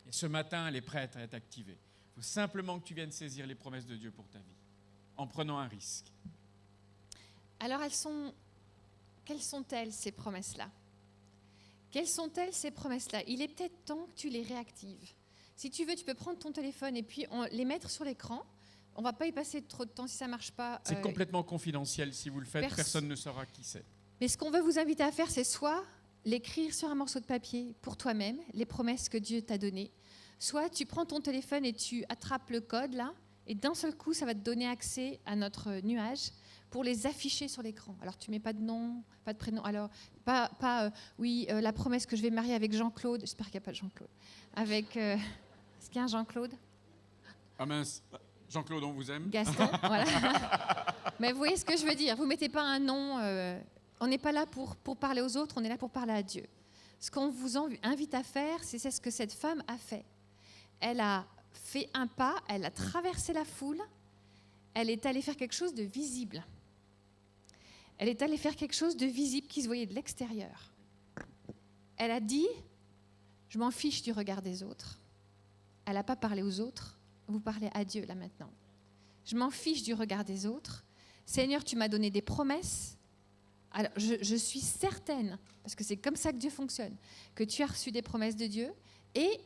Et ce matin, elle est prête à être activée. Il faut simplement que tu viennes saisir les promesses de Dieu pour ta vie, en prenant un risque. Alors, quelles sont-elles, ces promesses-là? Quelles sont-elles, ces promesses-là? Il est peut-être temps que tu les réactives. Si tu veux, tu peux prendre ton téléphone et puis les mettre sur l'écran. On ne va pas y passer trop de temps si ça ne marche pas. C'est complètement confidentiel. Si vous le faites, personne ne saura qui c'est. Mais ce qu'on veut vous inviter à faire, c'est soit l'écrire sur un morceau de papier pour toi-même, les promesses que Dieu t'a données, soit tu prends ton téléphone et tu attrapes le code là, et d'un seul coup, ça va te donner accès à notre nuage pour les afficher sur l'écran. Alors, tu ne mets pas de nom, pas de prénom. Alors, la promesse que je vais me marier avec Jean-Claude. J'espère qu'il n'y a pas de Jean-Claude. Est-ce qu'il y a un Jean-Claude? Ah mince, Jean-Claude, on vous aime. Gaston, voilà. Mais vous voyez ce que je veux dire. Vous ne mettez pas un nom. On n'est pas là pour parler aux autres, on est là pour parler à Dieu. Ce qu'on vous invite à faire, c'est ce que cette femme a fait. Elle a fait un pas, elle a traversé la foule, elle est allée faire quelque chose de visible. Elle est allée faire quelque chose de visible qui se voyait de l'extérieur. Elle a dit, je m'en fiche du regard des autres. Elle n'a pas parlé aux autres, vous parlez à Dieu là maintenant. Je m'en fiche du regard des autres. Seigneur, tu m'as donné des promesses. Alors, je suis certaine, parce que c'est comme ça que Dieu fonctionne, que tu as reçu des promesses de Dieu, et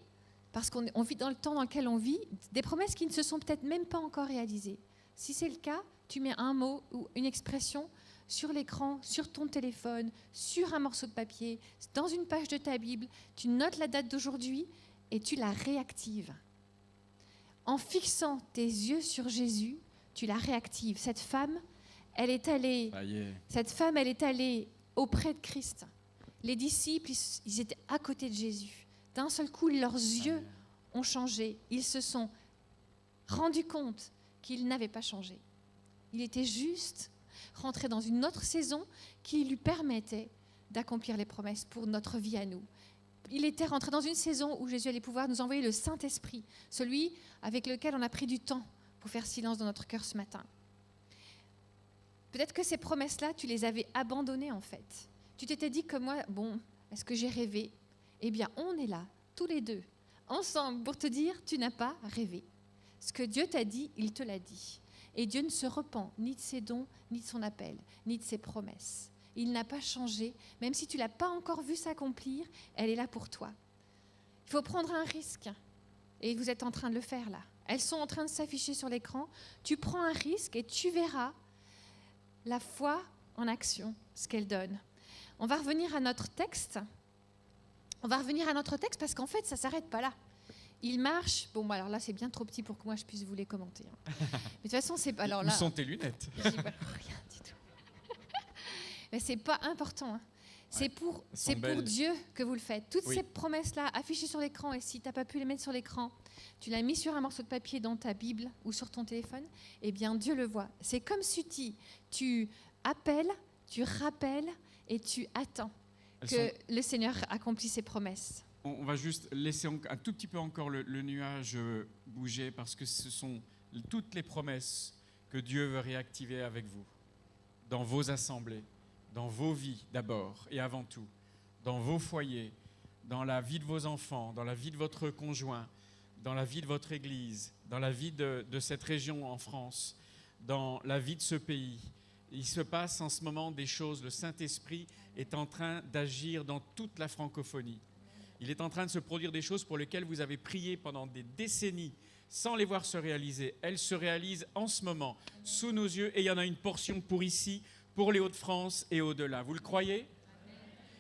parce qu'on vit dans le temps dans lequel on vit, des promesses qui ne se sont peut-être même pas encore réalisées. Si c'est le cas, tu mets un mot ou une expression sur l'écran, sur ton téléphone, sur un morceau de papier, dans une page de ta Bible, tu notes la date d'aujourd'hui et tu la réactives. En fixant tes yeux sur Jésus, tu la réactives. Cette femme, elle est allée auprès de Christ. Les disciples, ils étaient à côté de Jésus. D'un seul coup, leurs yeux ont changé. Ils se sont rendus compte qu'ils n'avaient pas changé. Il était juste rentré dans une autre saison qui lui permettait d'accomplir les promesses pour notre vie à nous. Il était rentré dans une saison où Jésus allait pouvoir nous envoyer le Saint-Esprit, celui avec lequel on a pris du temps pour faire silence dans notre cœur ce matin. Peut-être que ces promesses-là, tu les avais abandonnées en fait. Tu t'étais dit comme moi, bon, est-ce que j'ai rêvé? Eh bien, on est là, tous les deux, ensemble, pour te dire, tu n'as pas rêvé. Ce que Dieu t'a dit, il te l'a dit. Et Dieu ne se repent ni de ses dons, ni de son appel, ni de ses promesses. Il n'a pas changé, même si tu ne l'as pas encore vu s'accomplir, elle est là pour toi. Il faut prendre un risque, et vous êtes en train de le faire là. Elles sont en train de s'afficher sur l'écran. Tu prends un risque et tu verras la foi en action, ce qu'elle donne. On va revenir à notre texte. Parce qu'en fait, ça ne s'arrête pas là. Il marche. Bon, alors là, c'est bien trop petit pour que moi, je puisse vous les commenter. Mais de toute façon, c'est pas... Alors là, où sont tes lunettes? J'ai pas rien du tout. Mais c'est pas important. C'est pour Dieu que vous le faites. Toutes ces promesses-là, affichées sur l'écran, et si tu n'as pas pu les mettre sur l'écran, tu l'as mis sur un morceau de papier dans ta Bible ou sur ton téléphone, eh bien, Dieu le voit. C'est comme si tu appelles, tu rappelles et tu attends que le Seigneur accomplisse ses promesses. On va juste laisser un tout petit peu encore le nuage bouger parce que ce sont toutes les promesses que Dieu veut réactiver avec vous, dans vos assemblées, dans vos vies d'abord et avant tout, dans vos foyers, dans la vie de vos enfants, dans la vie de votre conjoint, dans la vie de votre église, dans la vie de cette région en France, dans la vie de ce pays. Il se passe en ce moment des choses. Le Saint-Esprit est en train d'agir dans toute la francophonie. Il est en train de se produire des choses pour lesquelles vous avez prié pendant des décennies sans les voir se réaliser. Elles se réalisent en ce moment, sous nos yeux, et il y en a une portion pour ici, pour les Hauts-de-France et au-delà. Vous le croyez?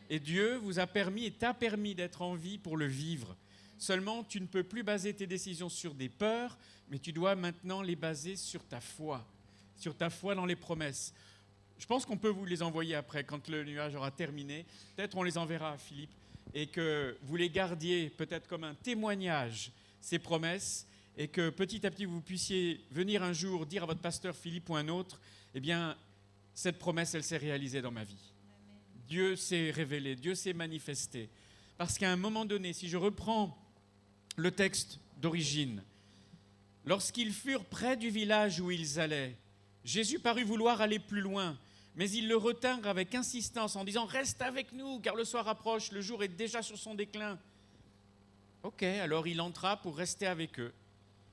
Et Dieu vous a permis et t'a permis d'être en vie pour le vivre. Seulement, tu ne peux plus baser tes décisions sur des peurs, mais tu dois maintenant les baser sur ta foi dans les promesses. Je pense qu'on peut vous les envoyer après, quand le nuage aura terminé. Peut-être on les enverra à Philippe, et que vous les gardiez peut-être comme un témoignage, ces promesses, et que petit à petit vous puissiez venir un jour dire à votre pasteur Philippe ou un autre, eh bien, cette promesse, elle s'est réalisée dans ma vie. Amen. Dieu s'est révélé, Dieu s'est manifesté. Parce qu'à un moment donné, si je reprends le texte d'origine, lorsqu'ils furent près du village où ils allaient, Jésus parut vouloir aller plus loin, mais ils le retinrent avec insistance en disant « Reste avec nous, car le soir approche, le jour est déjà sur son déclin. » Ok, alors il entra pour rester avec eux.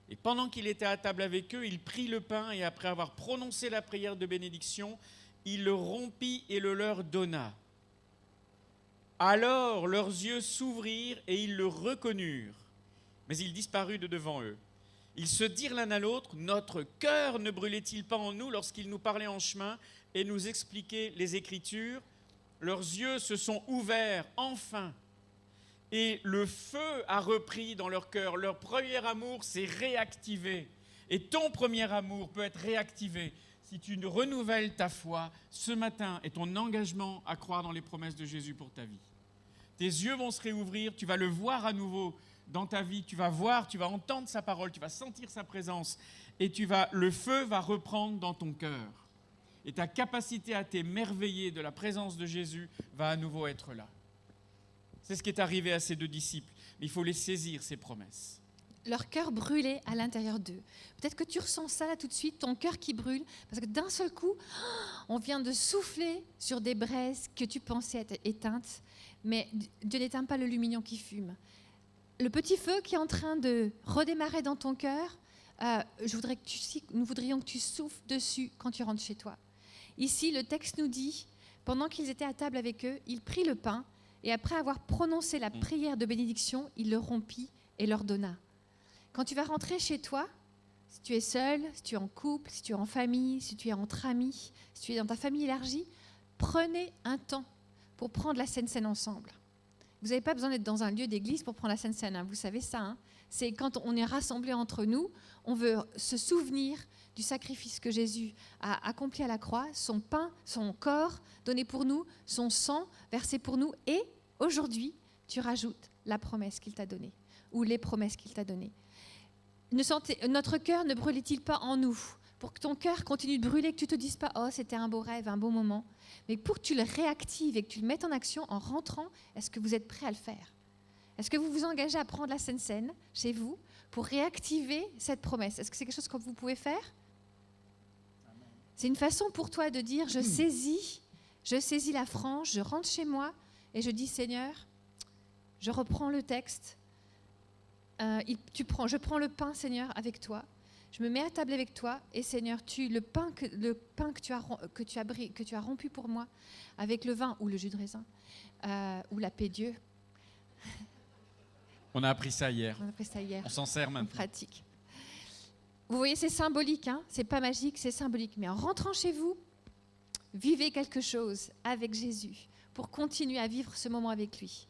Et pendant qu'il était à table avec eux, il prit le pain et après avoir prononcé la prière de bénédiction, il le rompit et le leur donna. Alors leurs yeux s'ouvrirent et ils le reconnurent, mais il disparut de devant eux. Ils se dirent l'un à l'autre, notre cœur ne brûlait-il pas en nous lorsqu'il nous parlait en chemin et nous expliquait les Écritures? Leurs yeux se sont ouverts enfin et le feu a repris dans leur cœur. Leur premier amour s'est réactivé et ton premier amour peut être réactivé si tu renouvelles ta foi ce matin et ton engagement à croire dans les promesses de Jésus pour ta vie. Tes yeux vont se réouvrir, tu vas le voir à nouveau dans ta vie, tu vas voir, tu vas entendre sa parole, tu vas sentir sa présence et le feu va reprendre dans ton cœur. Et ta capacité à t'émerveiller de la présence de Jésus va à nouveau être là. C'est ce qui est arrivé à ces deux disciples, mais il faut les saisir, ces promesses. Leur cœur brûlait à l'intérieur d'eux. Peut-être que tu ressens ça là tout de suite, ton cœur qui brûle, parce que d'un seul coup, on vient de souffler sur des braises que tu pensais être éteintes, mais Dieu n'éteint pas le lumignon qui fume. Le petit feu qui est en train de redémarrer dans ton cœur, nous voudrions que tu souffles dessus quand tu rentres chez toi. Ici, le texte nous dit, pendant qu'ils étaient à table avec eux, il prit le pain et après avoir prononcé la prière de bénédiction, il le rompit et leur donna. Quand tu vas rentrer chez toi, si tu es seul, si tu es en couple, si tu es en famille, si tu es entre amis, si tu es dans ta famille élargie, prenez un temps pour prendre la Sainte Seine ensemble. Vous n'avez pas besoin d'être dans un lieu d'église pour prendre la Sainte Seine, hein, vous savez ça. Hein. C'est quand on est rassemblés entre nous, on veut se souvenir du sacrifice que Jésus a accompli à la croix, son pain, son corps donné pour nous, son sang versé pour nous. Et aujourd'hui, tu rajoutes la promesse qu'il t'a donnée ou les promesses qu'il t'a données. Notre cœur ne brûlait-il pas en nous? Pour que ton cœur continue de brûler, que tu ne te dises pas « Oh, c'était un beau rêve, un beau moment ». Mais pour que tu le réactives et que tu le mettes en action en rentrant, est-ce que vous êtes prêts à le faire? Est-ce que vous vous engagez à prendre la Sainte Seine chez vous pour réactiver cette promesse? Est-ce que c'est quelque chose que vous pouvez faire? C'est une façon pour toi de dire « Je saisis la frange, je rentre chez moi et je dis « Seigneur, je reprends le texte, je prends le pain, Seigneur, avec toi. Je me mets à table avec toi et Seigneur, le pain que tu as rompu pour moi avec le vin ou le jus de raisin ou la paix Dieu. » On a appris ça hier. On s'en sert maintenant. En pratique. Vous voyez, c'est symbolique, hein, c'est pas magique, c'est symbolique. Mais en rentrant chez vous, vivez quelque chose avec Jésus pour continuer à vivre ce moment avec lui.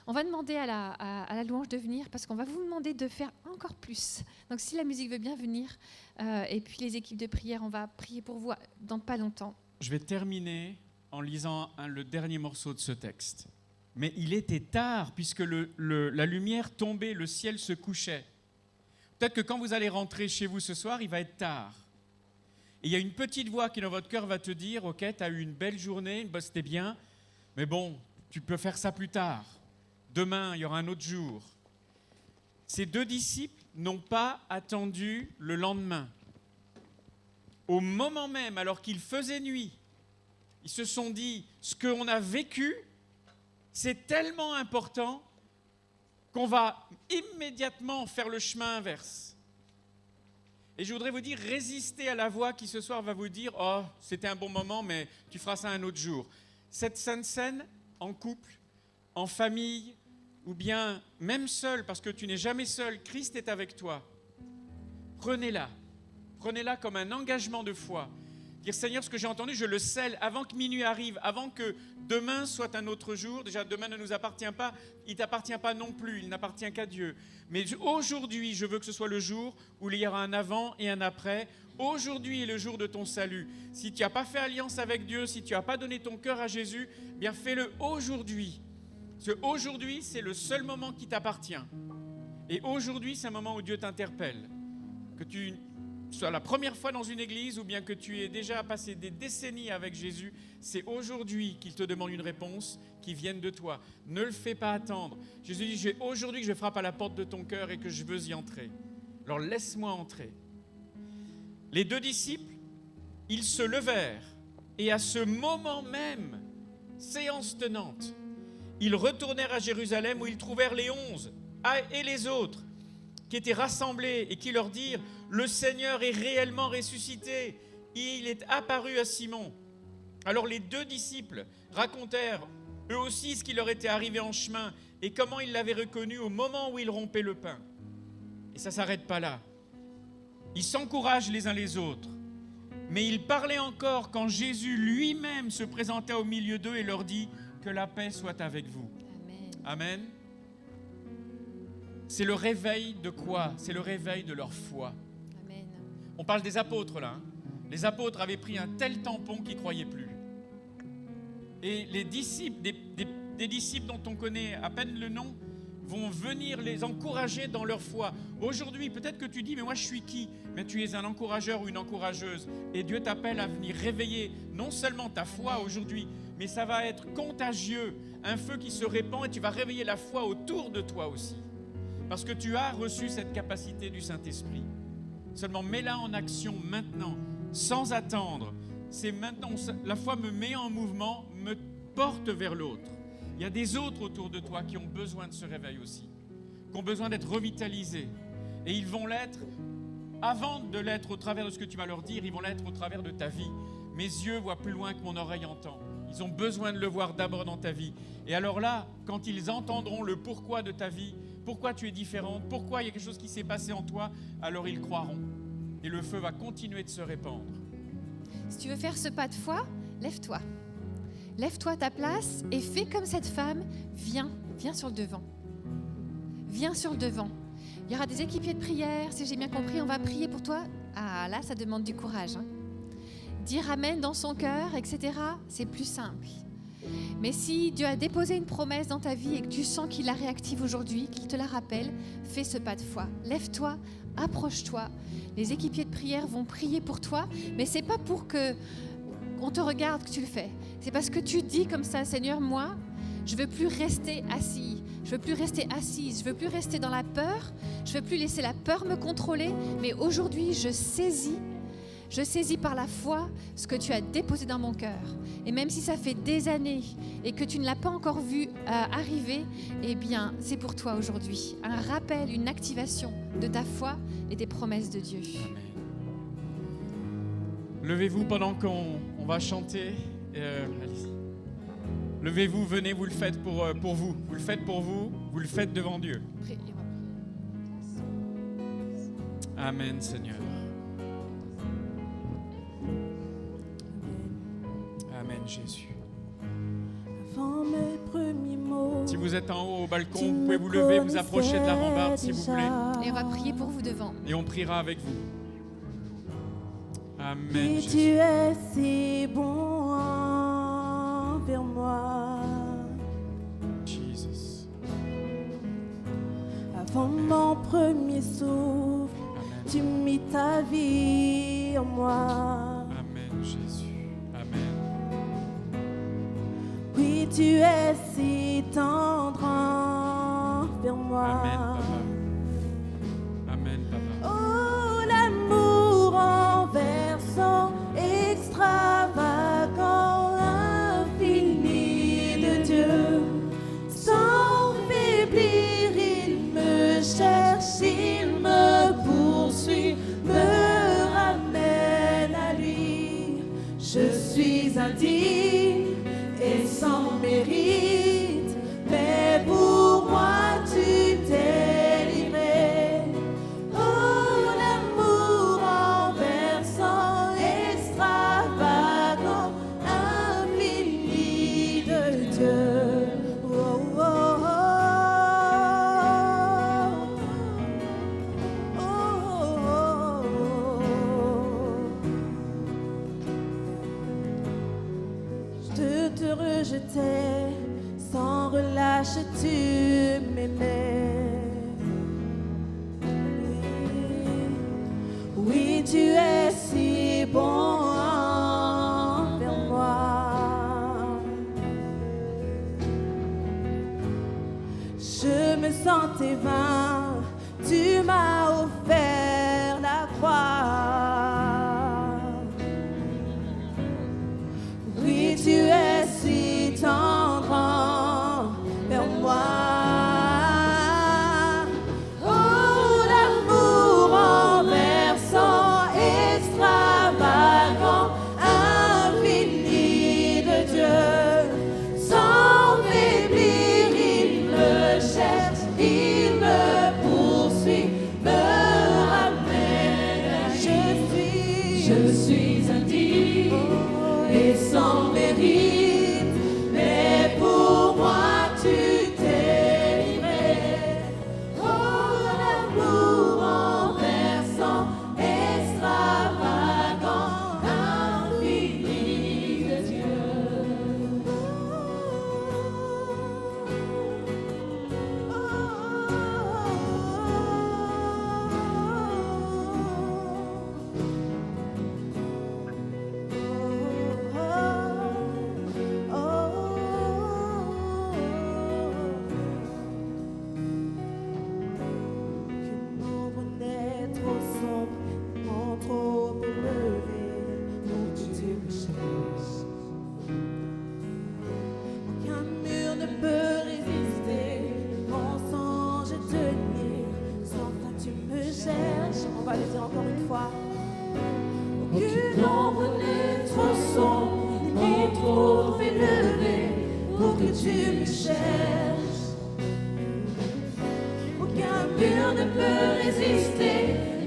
On va demander à la louange de venir parce qu'on va vous demander de faire encore plus. Donc si la musique veut bien venir, et puis les équipes de prière, on va prier pour vous dans pas longtemps. Je vais terminer en lisant le dernier morceau de ce texte. Mais il était tard puisque la lumière tombait, le ciel se couchait. Peut-être que quand vous allez rentrer chez vous ce soir, il va être tard. Et il y a une petite voix qui dans votre cœur va te dire « Ok, tu as eu une belle journée, c'était bien, mais bon, tu peux faire ça plus tard. Demain, il y aura un autre jour. » Ces deux disciples n'ont pas attendu le lendemain. Au moment même, alors qu'il faisait nuit, ils se sont dit « Ce qu'on a vécu, c'est tellement important qu'on va immédiatement faire le chemin inverse. » Et je voudrais vous dire, résistez à la voix qui ce soir va vous dire « Oh, c'était un bon moment, mais tu feras ça un autre jour. » Cette Sainte Seine, en couple, en famille, ou bien même seul, parce que tu n'es jamais seul, Christ est avec toi. Prenez-la. Prenez-la comme un engagement de foi. Dire, Seigneur, ce que j'ai entendu, je le scelle avant que minuit arrive, avant que demain soit un autre jour. Déjà, demain ne nous appartient pas, il ne t'appartient pas non plus, il n'appartient qu'à Dieu. Mais aujourd'hui, je veux que ce soit le jour où il y aura un avant et un après. Aujourd'hui est le jour de ton salut. Si tu n'as pas fait alliance avec Dieu, si tu n'as pas donné ton cœur à Jésus, bien fais-le aujourd'hui. Parce qu'aujourd'hui, c'est le seul moment qui t'appartient. Et aujourd'hui, c'est un moment où Dieu t'interpelle. Que tu sois la première fois dans une église ou bien que tu aies déjà passé des décennies avec Jésus, c'est aujourd'hui qu'il te demande une réponse qui vienne de toi. Ne le fais pas attendre. Jésus dit, c'est aujourd'hui que je frappe à la porte de ton cœur et que je veux y entrer. Alors laisse-moi entrer. Les deux disciples, ils se levèrent et à ce moment même, séance tenante, ils retournèrent à Jérusalem où ils trouvèrent les 11 et les autres qui étaient rassemblés et qui leur dirent « Le Seigneur est réellement ressuscité, il est apparu à Simon. » Alors les 2 disciples racontèrent eux aussi ce qui leur était arrivé en chemin et comment ils l'avaient reconnu au moment où ils rompaient le pain. Et ça ne s'arrête pas là. Ils s'encouragent les uns les autres. Mais ils parlaient encore quand Jésus lui-même se présenta au milieu d'eux et leur dit « Que la paix soit avec vous. » Amen. C'est le réveil de quoi? C'est le réveil de leur foi. Amen. On parle des apôtres là. Les apôtres avaient pris un tel tampon qu'ils ne croyaient plus. Et les disciples, des disciples dont on connaît à peine le nom, vont venir les encourager dans leur foi. Aujourd'hui, peut-être que tu dis, mais moi je suis qui? Mais tu es un encourageur ou une encourageuse. Et Dieu t'appelle à venir réveiller non seulement ta foi aujourd'hui, mais ça va être contagieux, un feu qui se répand et tu vas réveiller la foi autour de toi aussi. Parce que tu as reçu cette capacité du Saint-Esprit. Seulement mets-la en action maintenant, sans attendre. C'est maintenant, la foi me met en mouvement, me porte vers l'autre. Il y a des autres autour de toi qui ont besoin de ce réveil aussi, qui ont besoin d'être revitalisés. Et ils vont l'être, avant de l'être au travers de ce que tu vas leur dire, ils vont l'être au travers de ta vie. Mes yeux voient plus loin que mon oreille entend. Ils ont besoin de le voir d'abord dans ta vie. Et alors là, quand ils entendront le pourquoi de ta vie, pourquoi tu es différente, pourquoi il y a quelque chose qui s'est passé en toi, alors ils croiront. Et le feu va continuer de se répandre. Si tu veux faire ce pas de foi, lève-toi. Lève-toi à ta place et fais comme cette femme. Viens sur le devant. Viens sur le devant. Il y aura des équipiers de prière. Si j'ai bien compris, on va prier pour toi. Ah là, ça demande du courage. Dire amen dans son cœur, etc., c'est plus simple. Mais si Dieu a déposé une promesse dans ta vie et que tu sens qu'il la réactive aujourd'hui, qu'il te la rappelle, fais ce pas de foi. Lève-toi, approche-toi. Les équipiers de prière vont prier pour toi, mais ce n'est pas pour qu'on te regarde que tu le fais. C'est parce que tu dis comme ça, Seigneur, moi, je ne veux plus rester assis. Je ne veux plus rester assise. Je ne veux plus rester dans la peur. Je ne veux plus laisser la peur me contrôler. Mais aujourd'hui, je saisis par la foi ce que tu as déposé dans mon cœur. Et même si ça fait des années et que tu ne l'as pas encore vu arriver, eh bien, c'est pour toi aujourd'hui. Un rappel, une activation de ta foi et des promesses de Dieu. Amen. Levez-vous pendant qu'on va chanter. Allez-y. Levez-vous, venez, vous le faites pour vous. Vous le faites pour vous, vous le faites devant Dieu. Amen, Seigneur. Amen, Jésus. Avant mes premiers mots, Si vous êtes en haut au balcon, vous pouvez vous lever, vous approcher de la rambarde si vous voulez. Et on va prier pour vous devant. Et on priera avec vous. Amen, et Jésus. tu es si bon envers moi. Jesus. Avant mon premier souffle, Amen. tu mis ta vie en moi. Amen, Jésus. Amen. Oui, tu es si tendre envers moi. Amen, Papa. Amen, Papa. Oh, l'amour renversant, extravagant, infini de Dieu. Sans faiblir, il me cherche, il me poursuit, me ramène à lui. Je suis indigne et sans mérite, mais pour moi tu t'es livré. Oh, l'amour renversant, extravagant, infini de Dieu. Oh, oh, oh. Oh, oh, oh. Je te rejetais, sans relâche tu m'aimais. Oui, tu es si bon envers moi. Je me sentais vain, tu m'as offert la croix. Oui, tu es si tendre envers moi. Oh, la Je suis indigne et sans mérite, mais pour moi tu t'es livré. Oh, l'amour renversant, extravagant, infini de Dieu. On va le dire encore une fois. Aucune ombre n'est trop sombre, ni trop élevée pour que tu me cherches. Aucun mur ne peut résister,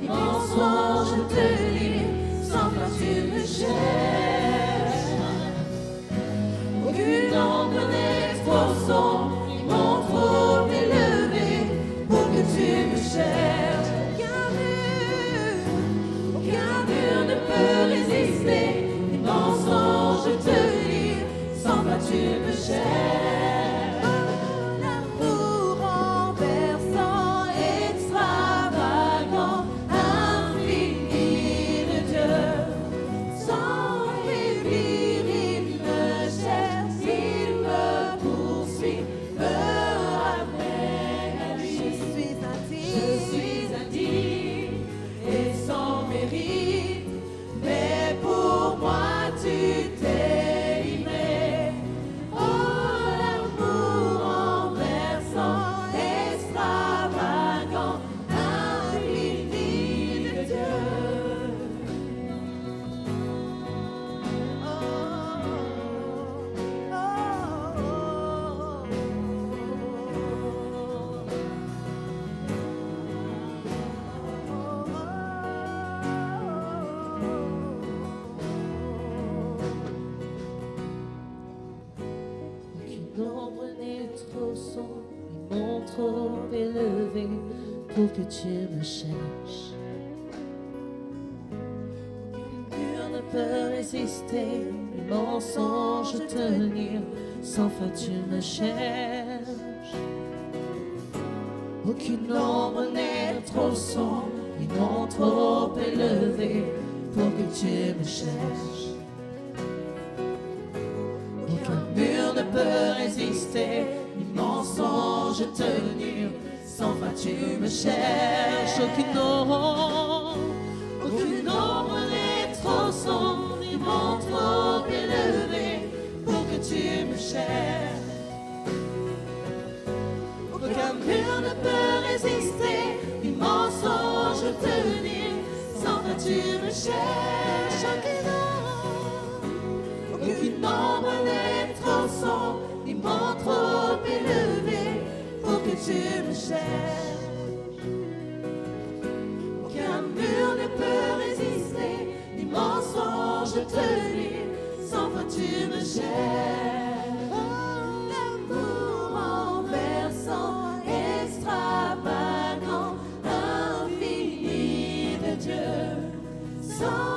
ni mensonge te lie, sans toi tu me cherches. Aucune ombre n'est trop sombre, ni trop élevée pour que tu me cherches. Ne peut résister, les mensonges te lient, sans toi tu me cherches. L'amour renversant, extravagant, infini de Dieu. Sans faiblir, il me cherche, il me poursuit, me ramène à lui. Je suis indigne et sans mérite. Mais pour moi tu t'es livré. Oh, l'amour renversant, extravagant, infini de Dieu. L'ombre n'est trop sombre, ni mon trop élevé pour que tu me cherches. Aucun mur ne peut résister, ni mensonge tenir, sans foi tu me cherches. Aucune ombre n'est trop sombre, ni non trop élevé pour que tu me cherches. Aucun mur ne peut résister, ni mensonge tenir, sans foi tu me cherches. Aucune ombre n'est trop sombre, ni non trop élevée pour que tu me cherches. Aucun mur ne peut résister, ni mensonge tenir, sans toi tu me cherches. Aucune ombre n'est trop sombre, ni mon trop élevé pour que tu me cherches. Aucun mur ne peut résister, ni mensonge tenir, sans toi tu me cherches. Oh, l'amour renversant, extravagant, infini de Dieu. Sans